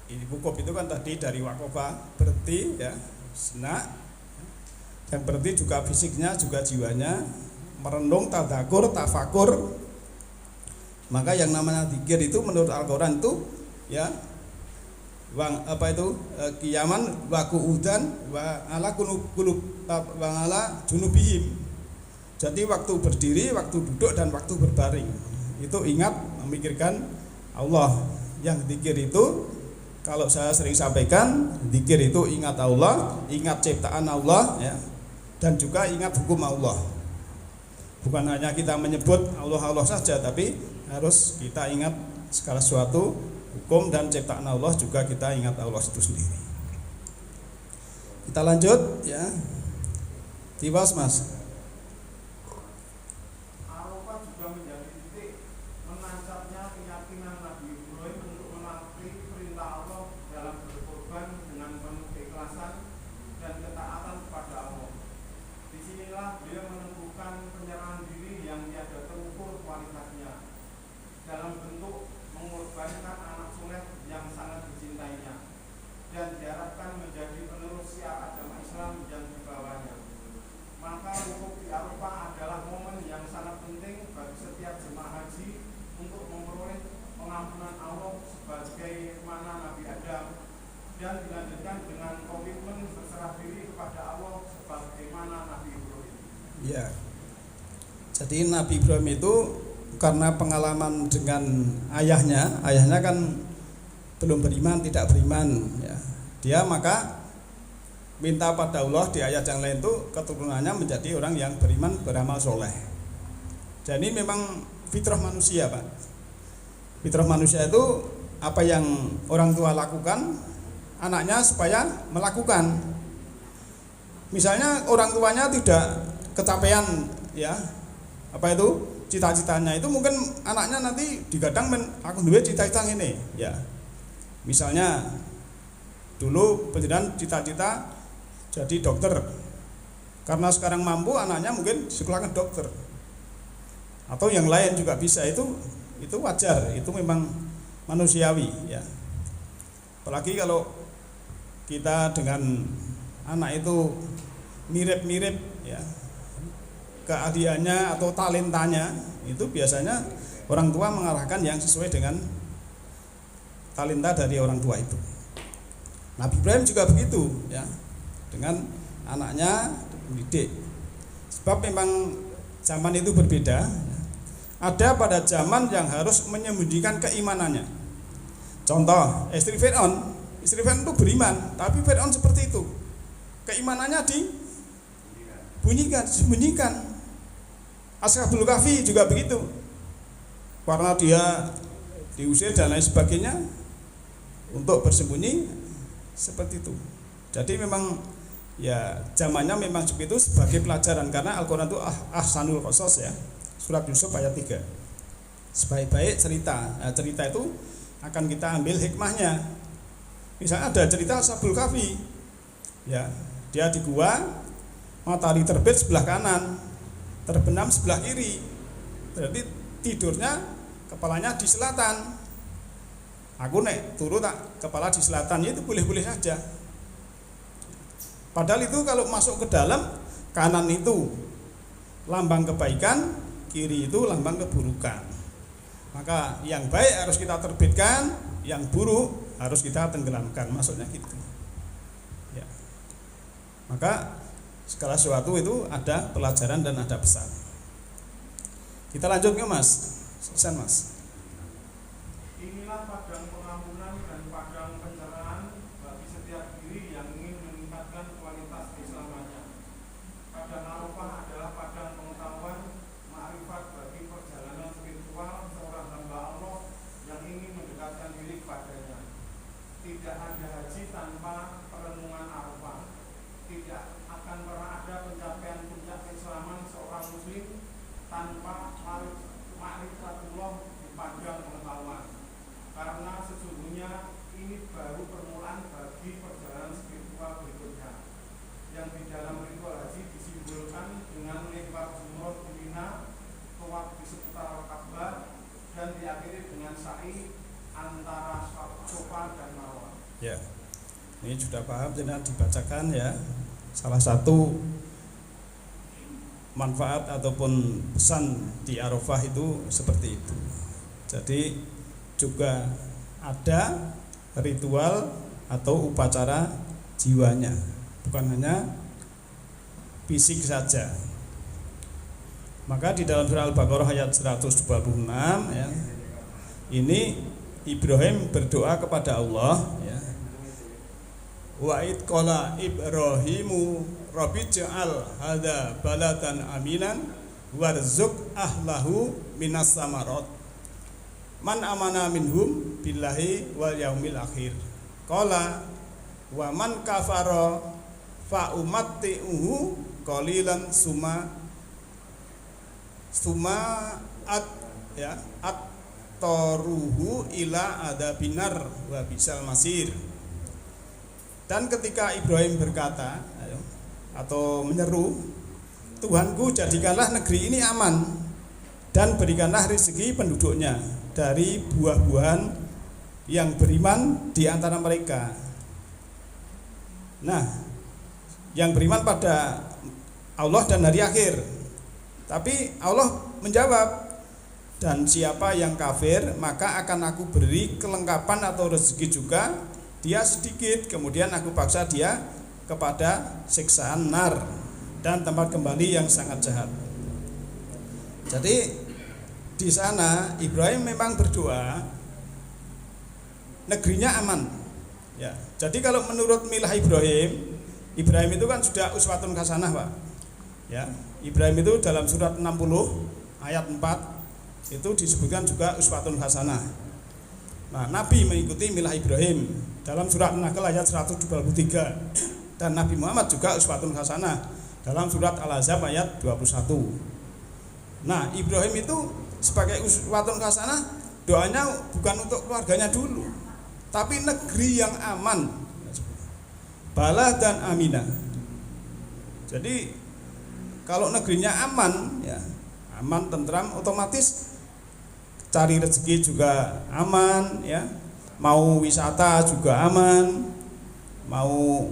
Ini wukuf itu kan tadi dari wakofa, berhenti ya, senak. Yang berhenti juga fisiknya, juga jiwanya, merenung, tadakur, tafakur. Maka yang namanya zikir itu menurut Al-Qur'an itu ya kiaman wa qu'udan wa ala qulub wa ala junubihim. Jadi waktu berdiri, waktu duduk dan waktu berbaring itu ingat memikirkan Allah. Yang zikir itu kalau saya sering sampaikan, zikir itu ingat Allah, ingat ciptaan Allah ya, dan juga ingat hukum Allah. Bukan hanya kita menyebut Allah saja, tapi harus kita ingat segala sesuatu, hukum dan ciptaan Allah, juga kita ingat Allah itu sendiri. Kita lanjut ya. Tiwas Mas. Arafah juga menjadi titik menancapnya keyakinan Nabi Ibrahim untuk menaati perintah Allah dalam berkorban dengan penuh keikhlasan dan ketaatan kepada Allah. Disinilah beliau menemukan penyerahan diri yang tiada terukur kualitasnya dalam bentuk mengorbankan anak soleh yang sangat dicintainya dan diharapkan menjadi penerus syiar agama Islam yang dibawanya. Maka wukuf di Arafah adalah momen yang sangat penting bagi setiap jemaah haji untuk memperoleh pengampunan Allah sebagaimana Nabi Adam, dan dilanjutkan dengan komitmen berserah diri kepada Allah sebagaimana Nabi Ibrahim. Ya. Jadi Nabi Ibrahim itu karena pengalaman dengan ayahnya kan belum beriman, tidak beriman ya. Dia maka minta pada Allah di ayat yang lain itu keturunannya menjadi orang yang beriman, beramal soleh. Jadi memang fitrah manusia, Pak. Fitrah manusia itu apa yang orang tua lakukan, anaknya supaya melakukan. Misalnya orang tuanya tidak kecapean ya, apa itu cita-citanya, itu mungkin anaknya nanti digadang aku duwe cita-cita ini ya. Misalnya dulu pendidikan cita-cita jadi dokter, karena sekarang mampu anaknya mungkin sekolahkan dokter, atau yang lain juga bisa. Itu wajar, itu memang manusiawi ya. Apalagi kalau kita dengan anak itu mirip-mirip ya, keahliannya atau talentanya, itu biasanya orang tua mengarahkan yang sesuai dengan talenta dari orang tua itu. Nabi Ibrahim juga begitu ya, dengan anaknya mendidik. Sebab memang zaman itu berbeda. ada pada zaman yang harus menyembunyikan keimanannya. Contoh, istri Fir'aun itu beriman, tapi Fir'aun seperti itu. Keimanannya disembunyikan. Ashabul Kahfi juga begitu. Karena dia diusir dan lain sebagainya, untuk bersembunyi seperti itu. Jadi memang ya zamannya memang seperti itu sebagai pelajaran, karena Al-Quran itu ahsanul qasas ya. Surat Yusuf ayat 3. Sebaik-baik cerita. Nah, cerita itu akan kita ambil hikmahnya. Misalnya ada cerita Ashabul Kahfi. Ya, dia di gua, matahari terbit sebelah kanan, terbenam sebelah kiri. Berarti tidurnya kepalanya di selatan. Aku turu tak kepala di selatan, itu boleh-boleh saja. Padahal itu kalau masuk ke dalam, kanan itu lambang kebaikan, kiri itu lambang keburukan. Maka yang baik harus kita terbitkan, yang buruk harus kita tenggelamkan, maksudnya gitu. Ya. Maka segala sesuatu itu ada pelajaran dan ada pesan. Kita lanjut ke Mas. Selesai Mas. Inilah padang pengampunan dan padang pencerahan bagi setiap diri yang ingin meningkatkan kualitas keislamannya. Padang Arafah adalah padang pengetahuan ma'rifat bagi perjalanan spiritual seorang hamba Allah yang ingin mendekatkan diri kepadanya. Tidak ada haji tanpa perenungan Arafah. Tidak akan pernah ada pencapaian puncak keislaman seorang muslim tanpa ma'rifatullah di padang pengetahuan. Karena sesungguhnya ini baru permulaan bagi perjalanan spiritual berikutnya, yang di dalam ritual haji disimbolkan dengan melempar jumroh di Mina, tawaf di seputar Ka'bah, dan diakhiri dengan sa'i antara Safa dan Marwah. Ya, ini sudah paham, jadi dibacakan ya. Salah satu manfaat ataupun pesan di Arafah itu seperti itu. Jadi juga ada ritual atau upacara jiwanya, bukan hanya fisik saja. Maka di dalam surah Al-Baqarah ayat 126 ya, ini Ibrahim berdoa kepada Allah ya. Wa id qala Ibrahimu rabbi ja'al hadza baladan aminan warzuq ahlahu minas samarat man amana minhum billahi wal yaumil akhir. Qala wa man kafara fa umatti'uhu qalilan suma toruhu ila adabinar wa bisal masir. Dan ketika Ibrahim berkata atau menyeru, Tuhanku, jadikanlah negeri ini aman dan berikanlah rezeki penduduknya dari buah-buahan yang beriman di antara mereka. Nah, yang beriman pada Allah dan hari akhir. Tapi Allah menjawab, dan siapa yang kafir maka akan aku beri kelengkapan atau rezeki juga, dia sedikit, kemudian aku paksa dia kepada siksaan nar dan tempat kembali yang sangat jahat. Jadi di sana Ibrahim memang berdoa negerinya aman. Ya, jadi kalau menurut milah Ibrahim itu kan sudah uswatun hasanah, Pak. Ya, Ibrahim itu dalam surat 60 ayat 4 itu disebutkan juga uswatun hasanah. Nah, Nabi mengikuti milah Ibrahim dalam surat An-Nahl ayat 123, dan Nabi Muhammad juga uswatun hasanah dalam surat Al-Ahzab ayat 21. Nah, Ibrahim itu sebagai uswatun hasanah, doanya bukan untuk keluarganya dulu, tapi negeri yang aman, balah dan aminah. Jadi kalau negerinya aman, ya aman, tentram, otomatis cari rezeki juga aman, ya. Mau wisata juga aman, mau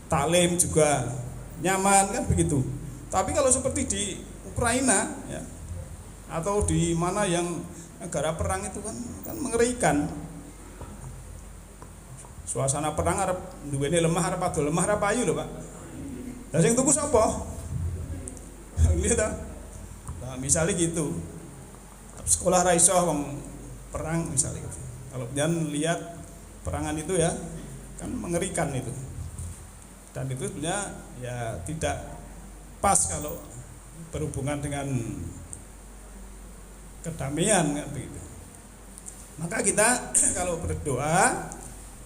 taklim juga nyaman, kan begitu. Tapi kalau seperti di Ukraina, ya, atau di mana yang negara perang itu kan mengerikan. Suasana perang arep duwene lemah, arep ado lemah, arep ayu lho, Pak. Lah sing tuku sapa? Gitu. Nah, misalnya gitu. sekolah ra iso wong perang misalnya. Kalau jangan lihat perangan itu ya kan mengerikan itu. Dan itu sebenarnya ya tidak pas kalau berhubungan dengan kedamaian kan begitu. Maka kita kalau berdoa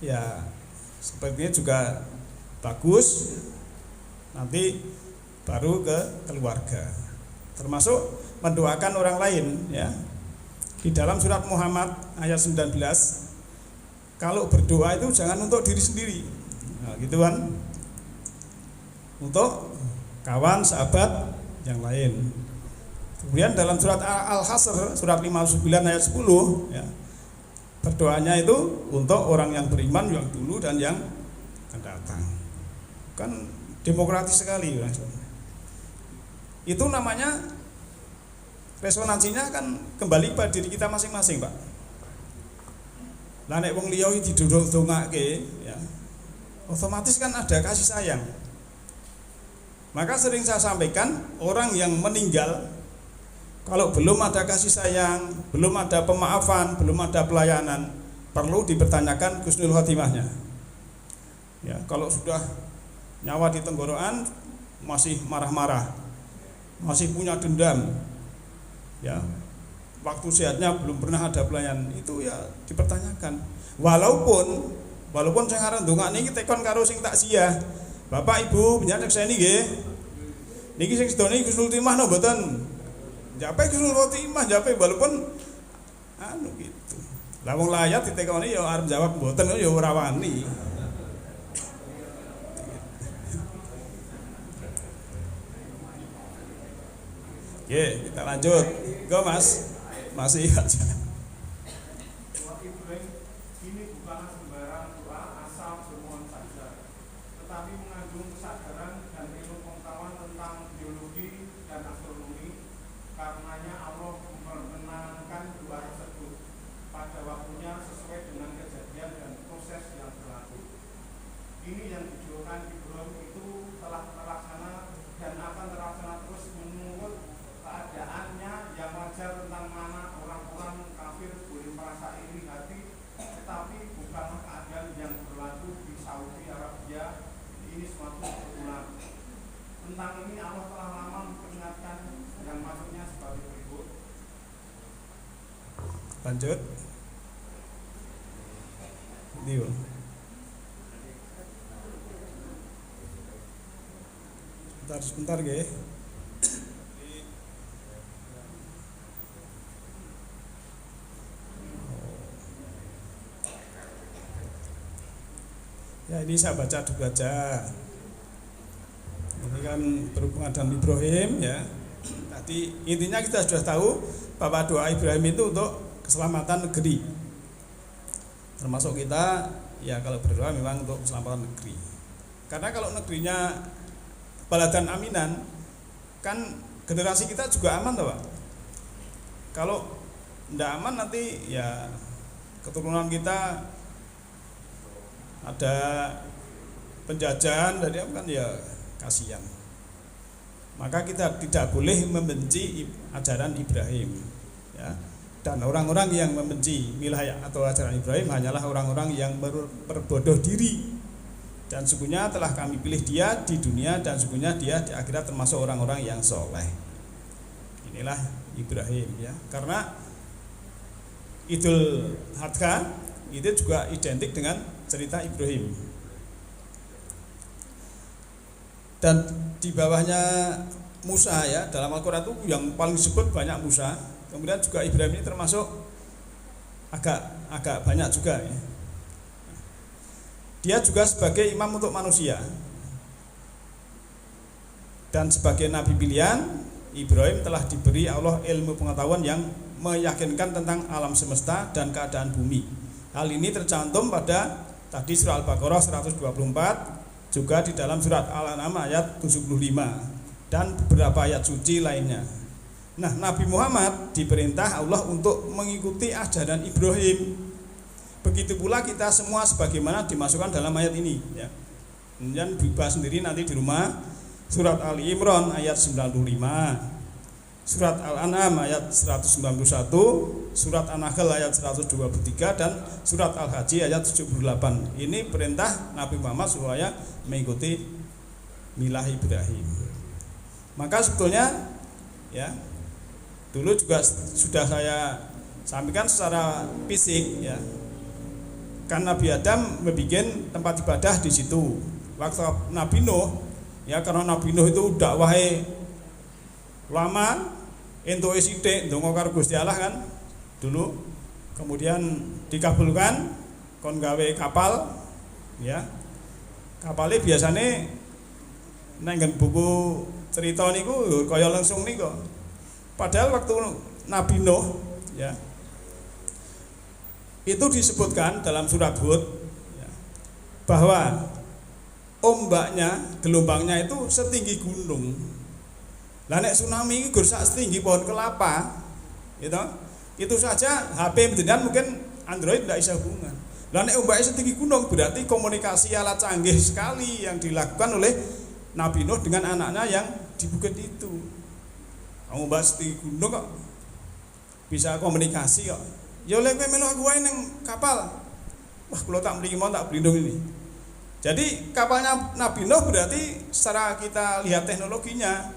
ya sepertinya juga bagus, nanti baru ke keluarga, termasuk mendoakan orang lain ya. Di dalam surat Muhammad ayat 19, kalau berdoa itu jangan untuk diri sendiri, nah, gitu kan, untuk kawan sahabat yang lain. Kemudian dalam surat Al-Hasr surat 59 ayat 10 ya, berdoanya itu untuk orang yang beriman yang dulu dan yang akan datang. Kan demokratis sekali. Itu namanya resonansinya kan kembali pada diri kita masing-masing, Pak. Lah nek wong liya iki didongake ya, otomatis kan ada kasih sayang. Maka sering saya sampaikan, orang yang meninggal kalau belum ada kasih sayang, belum ada pemaafan, belum ada pelayanan, perlu dipertanyakan husnul khotimahnya. Ya, kalau sudah nyawa di tenggorokan masih marah-marah, masih punya dendam, ya, waktu sehatnya belum pernah ada pelayanan, itu ya dipertanyakan. Walaupun saya ngaran ndongakne iki tekon karo sing taksiyah. Bapak Ibu panjenengan sekseni nggih. Niki sing sedone husnul khotimah no mboten. Jape husnul khotimah jape walaupun anu gitu. Lah wong layat ditekoni ya arep jawab mboten ya ora wani. Oke, kita lanjut. Go Mas. Masih aja. Doa Ibrahim ini bukanlah sembarang doa asal bermohon saja, tetapi mengandung kesadaran dan ilmu pengetahuan tentang biologi dan astronomi. Karenanya Allah memperkenankan doa tersebut pada waktunya sesuai dengan kejadian dan proses yang berlaku. Ini yang ditujukan Ibrahim itu telah terlaksana dan akan terlaksana terus menurut keadaannya yang wajar, tentang mana orang-orang kafir boleh merasa iri hati, tetapi bukanlah keadaan yang berlaku di Saudi Arabia. Ini suatu kebetulan. Tentang ini Allah telah lama memperingatkan, yang maksudnya sebagai berikut. Lanjut. Dio. Sebentar nggih. Ya ini saya baca dulu aja. Ini kan berhubungan dengan Ibrahim ya. Tadi intinya kita sudah tahu bahwa doa Ibrahim itu untuk keselamatan negeri. Termasuk kita ya kalau berdoa memang untuk keselamatan negeri. Karena kalau negerinya baladan aminan, kan generasi kita juga aman toh, Pak. Kalau tidak aman nanti ya keturunan kita ada penjajahan dari apa kan ya kasihan. Maka kita tidak boleh membenci ajaran Ibrahim ya. Dan orang-orang yang membenci wilayah atau ajaran Ibrahim hanyalah orang-orang yang berbodoh diri. Dan sungguhnya telah kami pilih dia di dunia, dan sungguhnya dia di akhirat termasuk orang-orang yang soleh. Inilah Ibrahim ya. Karena Idul Adha itu juga identik dengan cerita Ibrahim. Dan di bawahnya Musa ya, dalam Al-Quran itu yang paling disebut banyak Musa. Kemudian juga Ibrahim ini termasuk agak banyak juga ya. Dia juga sebagai imam untuk manusia. Dan sebagai nabi pilihan, Ibrahim telah diberi Allah ilmu pengetahuan yang meyakinkan tentang alam semesta dan keadaan bumi. Hal ini tercantum pada tadi surah Al-Baqarah 124, juga di dalam surat Al-An'am ayat 75 dan beberapa ayat suci lainnya. Nah, Nabi Muhammad diperintah Allah untuk mengikuti ajaran Ibrahim. Begitu pula kita semua sebagaimana dimasukkan dalam ayat ini ya. Kemudian dibahas sendiri nanti di rumah, surat Ali Imran ayat 95. surat Al-An'am ayat 191, surat An-Nahl ayat 123 dan surat Al-Haji ayat 78. Ini perintah Nabi Muhammad supaya mengikuti milah Ibrahim. Maka sebetulnya ya dulu juga sudah saya sampaikan secara fisik ya. Kan Nabi Adam membuat tempat ibadah di situ. Waktu Nabi Nuh ya, karena Nabi Nuh itu dakwahnya lama, entuk sithik ndonga karo Gusti Allah kan dulu, kemudian dikabulkan kon gawe kapal ya. Kapalnya biasanya nang buku cerita niku kaya langsung niku. Padahal waktu Nabi Nuh ya itu disebutkan dalam surat Hud ya, bahwa ombaknya, gelombangnya itu setinggi gunung. Lah nek tsunami iki gur sak setinggi pohon kelapa, gitu. Itu saja HP beneran mungkin Android tidak bisa hubungan. Lah nek ombaknya setinggi gunung berarti komunikasi alat canggih sekali yang dilakukan oleh Nabi Nuh dengan anaknya yang di bukit itu. Ombak setinggi gunung kok bisa komunikasi kok. Ya oleh kowe melu aku wae ning kapal. Wah, kula tak mriki mau tak blindung ini. Jadi kapalnya Nabi Nuh berarti secara kita lihat teknologinya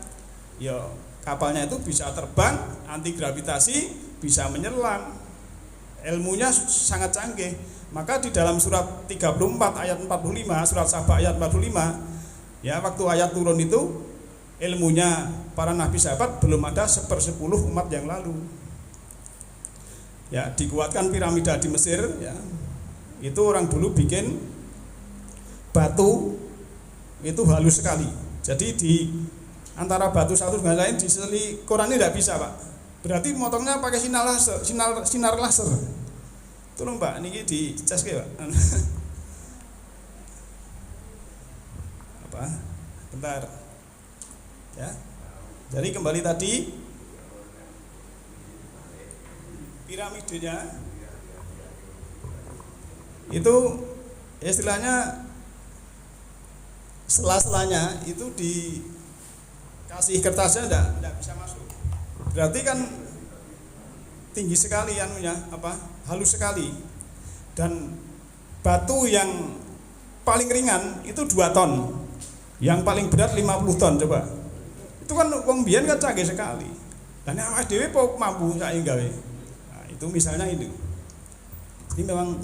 ya kapalnya itu bisa terbang, anti gravitasi, bisa menyelam. Ilmunya sangat canggih. Maka di dalam surat 34 ayat 45, surat Saba ayat 45, ya waktu ayat turun itu ilmunya para nabi sahabat belum ada 1/10 umat yang lalu. Ya, dikuatkan piramida di Mesir ya. Itu orang dulu bikin batu itu halus sekali. Jadi di antara batu satu dengan lain diseli korannya tidak bisa Pak. Berarti motongnya pakai sinar laser. Tolong Pak, niki dicas ke Pak. Apa? Bentar. Ya. Jadi kembali tadi piramidenya itu istilahnya sela-selanya itu dikasih kertasnya enggak bisa masuk. Berarti kan tinggi sekali anunya, halus sekali. Dan batu yang paling ringan itu 2 ton. Yang paling berat 50 ton coba. Itu kan wong biyen kan canggih sekali. Dan awake dhewe mampu saiki gawe. Nah, itu misalnya itu. Jadi memang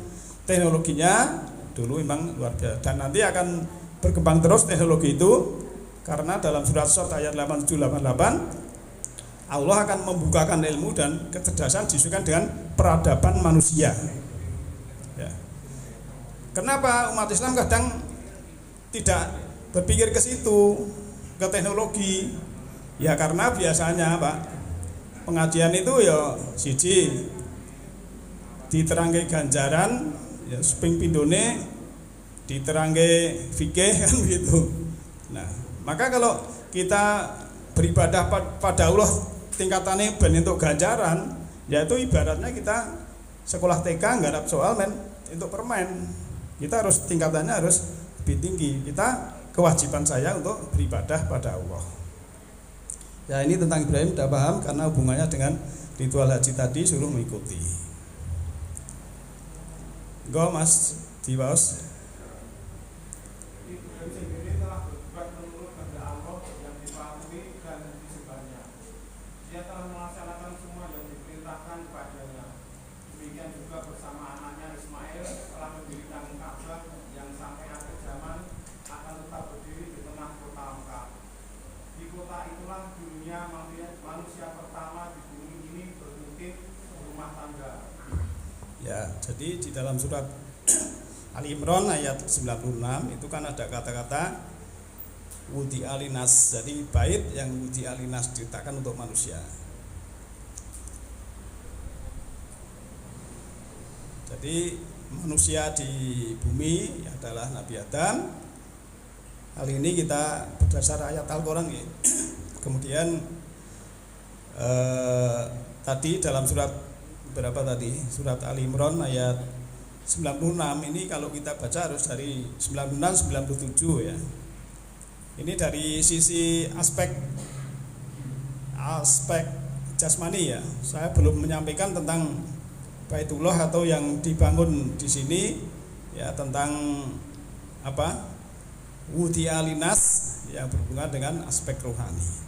teknologinya dulu memang luar biasa dan nanti akan berkembang terus teknologi itu karena dalam surat Shad ayat 87-88 Allah akan membukakan ilmu dan kecerdasan disesuaikan dengan peradaban manusia. Ya. Kenapa umat Islam kadang tidak berpikir ke situ, ke teknologi? Ya karena biasanya Pak, pengajian itu ya siji diterangke ganjaran, ya seping pindone diterangke fikih kan gitu. Nah, maka kalau kita beribadah pada Allah tingkatannya ben untuk ganjaran, yaitu ibaratnya kita sekolah TK nggarap soal untuk permen. Kita harus tingkatannya harus lebih tinggi. Kita kewajiban saya untuk beribadah pada Allah. Ya ini tentang Ibrahim sudah paham karena hubungannya dengan ritual haji tadi suruh mengikuti. Go Mas Diwas. Ya, jadi di dalam surat Ali Imran ayat 96 itu kan ada kata-kata Wudi alinas. Jadi bait yang Wudi alinas diciptakan untuk manusia. Jadi manusia di bumi adalah Nabi Adam. Hal ini kita berdasar ayat Al-Quran ya. Kemudian tadi dalam surat berapa tadi? Surat Ali Imran ayat 96 ini kalau kita baca harus dari 96-97 ya. Ini dari sisi aspek aspek jasmani ya. Saya belum menyampaikan tentang Baitullah atau yang dibangun di sini ya, tentang apa? Wudi alinas yang berhubungan dengan aspek rohani.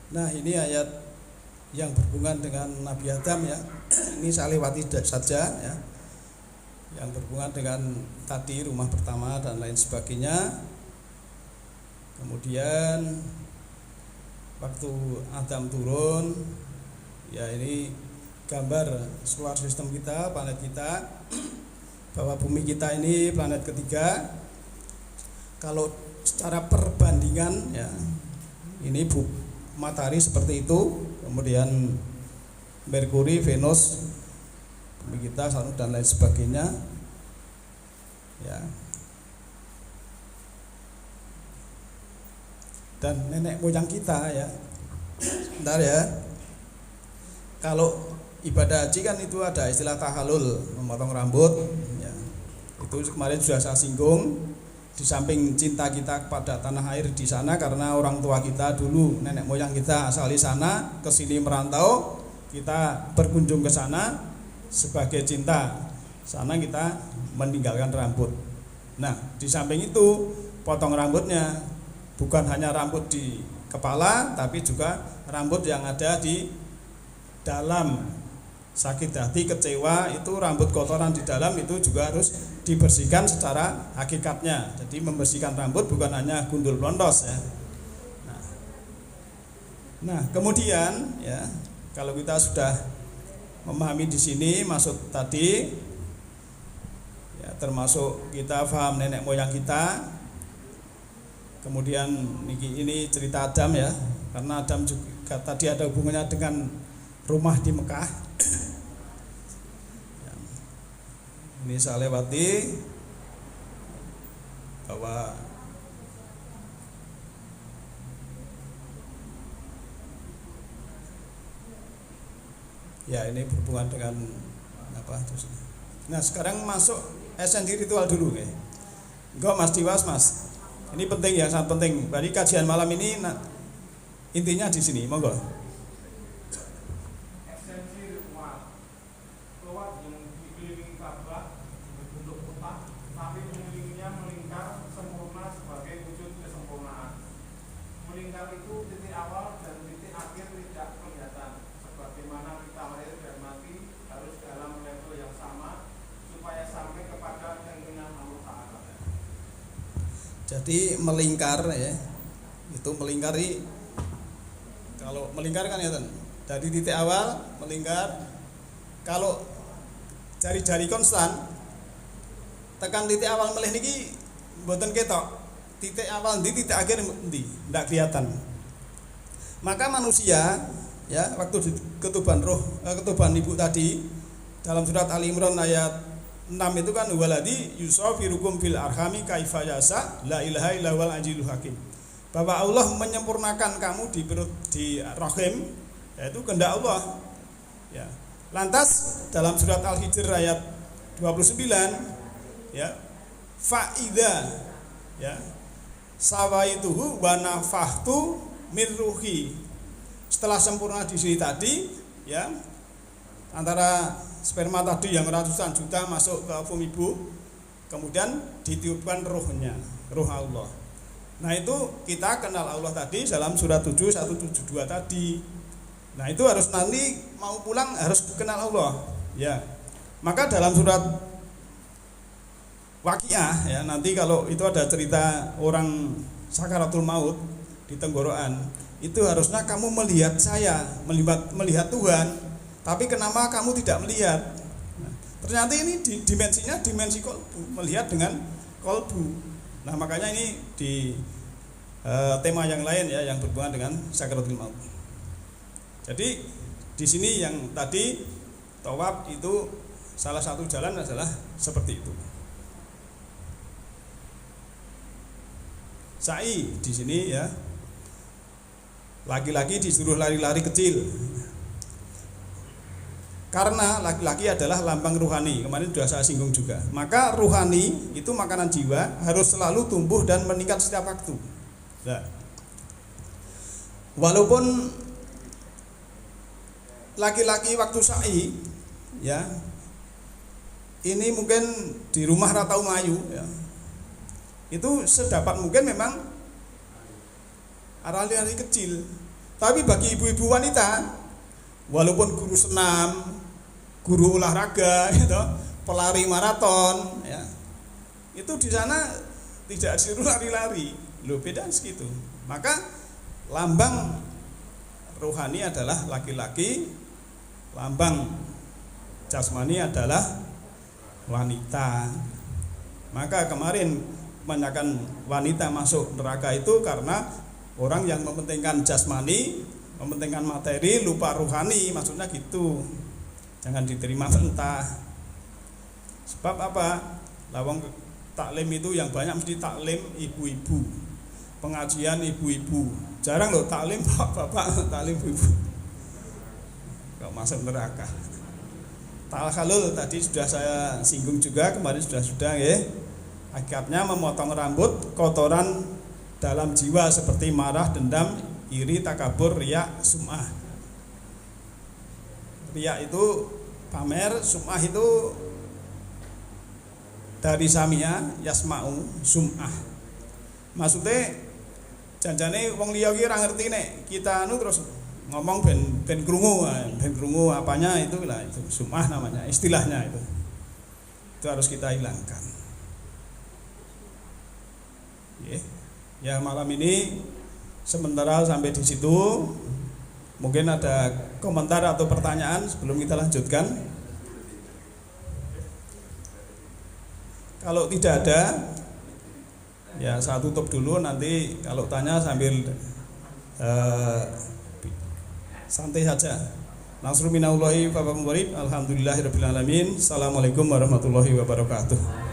Nah, ini ayat yang berhubungan dengan Nabi Adam ya. Ini saya lewati saja ya. Yang berhubungan dengan tadi rumah pertama dan lain sebagainya. Kemudian waktu Adam turun ya, ini gambar solar system kita, planet kita, bahwa bumi kita ini planet ketiga. Kalau secara perbandingan ya, ini matahari seperti itu, kemudian Merkuri, Venus, bumi kita, Saturnus dan lain sebagainya ya. Dan nenek moyang kita ya, sebentar ya, kalau ibadah haji kan itu ada istilah tahalul, memotong rambut ya. Itu kemarin sudah saya singgung. Di samping cinta kita kepada tanah air di sana, karena orang tua kita dulu, nenek moyang kita asal di sana, ke sini merantau, kita berkunjung ke sana sebagai cinta. Sana kita meninggalkan rambut. Nah, di samping itu potong rambutnya bukan hanya rambut di kepala, tapi juga rambut yang ada di dalam. Sakit hati, kecewa, itu rambut kotoran di dalam itu juga harus dibersihkan secara hakikatnya. Jadi membersihkan rambut bukan hanya gundul blondos ya. Nah, kemudian ya, kalau kita sudah memahami di sini maksud tadi ya, termasuk kita paham nenek moyang kita. Kemudian ini cerita Adam ya, karena Adam juga tadi ada hubungannya dengan rumah di Mekah. Ini saya lewati bahwa ya, ini berhubungan dengan apa terus. Nah, sekarang masuk esensi ritual dulu ya. Enggak Mas Diwas Mas. Ini penting ya, sangat penting. Dari kajian malam ini intinya di sini, monggo. Jadi melingkar ya, itu melingkari, kalau melingkar kan ya, dari titik awal melingkar. Kalau jari-jari konstan tekan titik awal melih niki mboten ketok titik awal ndi titik akhir ndi, ndak kelihatan. Maka manusia ya, waktu di ketuban ibu tadi dalam surat Ali Imran ayat 6 itu kan, waladi yusafirukum fil arhami kaifa yasa la ilaha illa wal ajilul hakim. Bahwa Allah menyempurnakan kamu di perut, di rahim, yaitu kehendak Allah. Ya. Lantas dalam surat Al-Hijr ayat 29 ya, faida ya sawaituhu wa nafahtu min ruhi. Setelah sempurna di sini tadi ya, antara sperma tadi yang ratusan juta masuk ke ofum ibu, kemudian ditiupkan rohnya, roh Allah. Nah, itu kita kenal Allah tadi dalam surat 7 172 tadi. Nah, itu harus nanti mau pulang harus kenal Allah ya. Maka dalam surat Waqiah ya, nanti kalau itu ada cerita orang sakaratul maut di tenggorokan, itu harusnya kamu melihat saya, melihat Tuhan. Tapi kenapa kamu tidak melihat? Nah, ternyata ini dimensinya dimensi kolbu, melihat dengan kolbu. Nah, makanya ini di tema yang lain ya, yang berhubungan dengan sakaratul maut. Jadi di sini yang tadi tawaf itu salah satu jalan adalah seperti itu. Sa'i di sini ya, laki-laki disuruh lari-lari kecil. Karena laki-laki adalah lambang rohani, kemarin sudah saya singgung juga. Maka rohani itu makanan jiwa harus selalu tumbuh dan meningkat setiap waktu. Nah, walaupun laki-laki waktu sa'i, ya, ini mungkin di rumah ratau mayu, ya, itu sedapat mungkin memang lari-lari kecil. Tapi bagi ibu-ibu wanita, walaupun guru senam, guru olahraga, gitu, pelari maraton, ya, itu di sana tidak disuruh lari-lari, loh beda segitu. Maka lambang rohani adalah laki-laki, lambang jasmani adalah wanita. Maka kemarin kebanyakan wanita masuk neraka itu karena orang yang mementingkan jasmani, mementingkan materi, lupa rohani, maksudnya gitu. Jangan diterima mentah. Sebab apa? Lawang taklim itu yang banyak mesti taklim ibu-ibu, pengajian ibu-ibu. Jarang loh taklim bapak-bapak, taklim ibu-ibu. Kok masuk neraka. Talhalul tadi sudah saya singgung juga, kemarin sudah ya. Akibatnya memotong rambut, kotoran dalam jiwa seperti marah, dendam, iri, takabur, riya, sum'ah. Riya itu pamer, sum'ah itu dari samia, yasma'u, sum'ah. Maksudnya janjane wong liya iki ora ngerti nek kita terus ngomong ben krungu apanya itu lah, itu sum'ah namanya, istilahnya itu. Itu harus kita hilangkan. Ya malam ini sementara sampai di situ. Mungkin ada komentar atau pertanyaan sebelum kita lanjutkan. Kalau tidak ada, ya saya tutup dulu. Nanti kalau tanya sambil santai saja. Nasrul minallahi wa barakatuh. Alhamdulillahirabbil alamin. Assalamualaikum warahmatullahi wabarakatuh.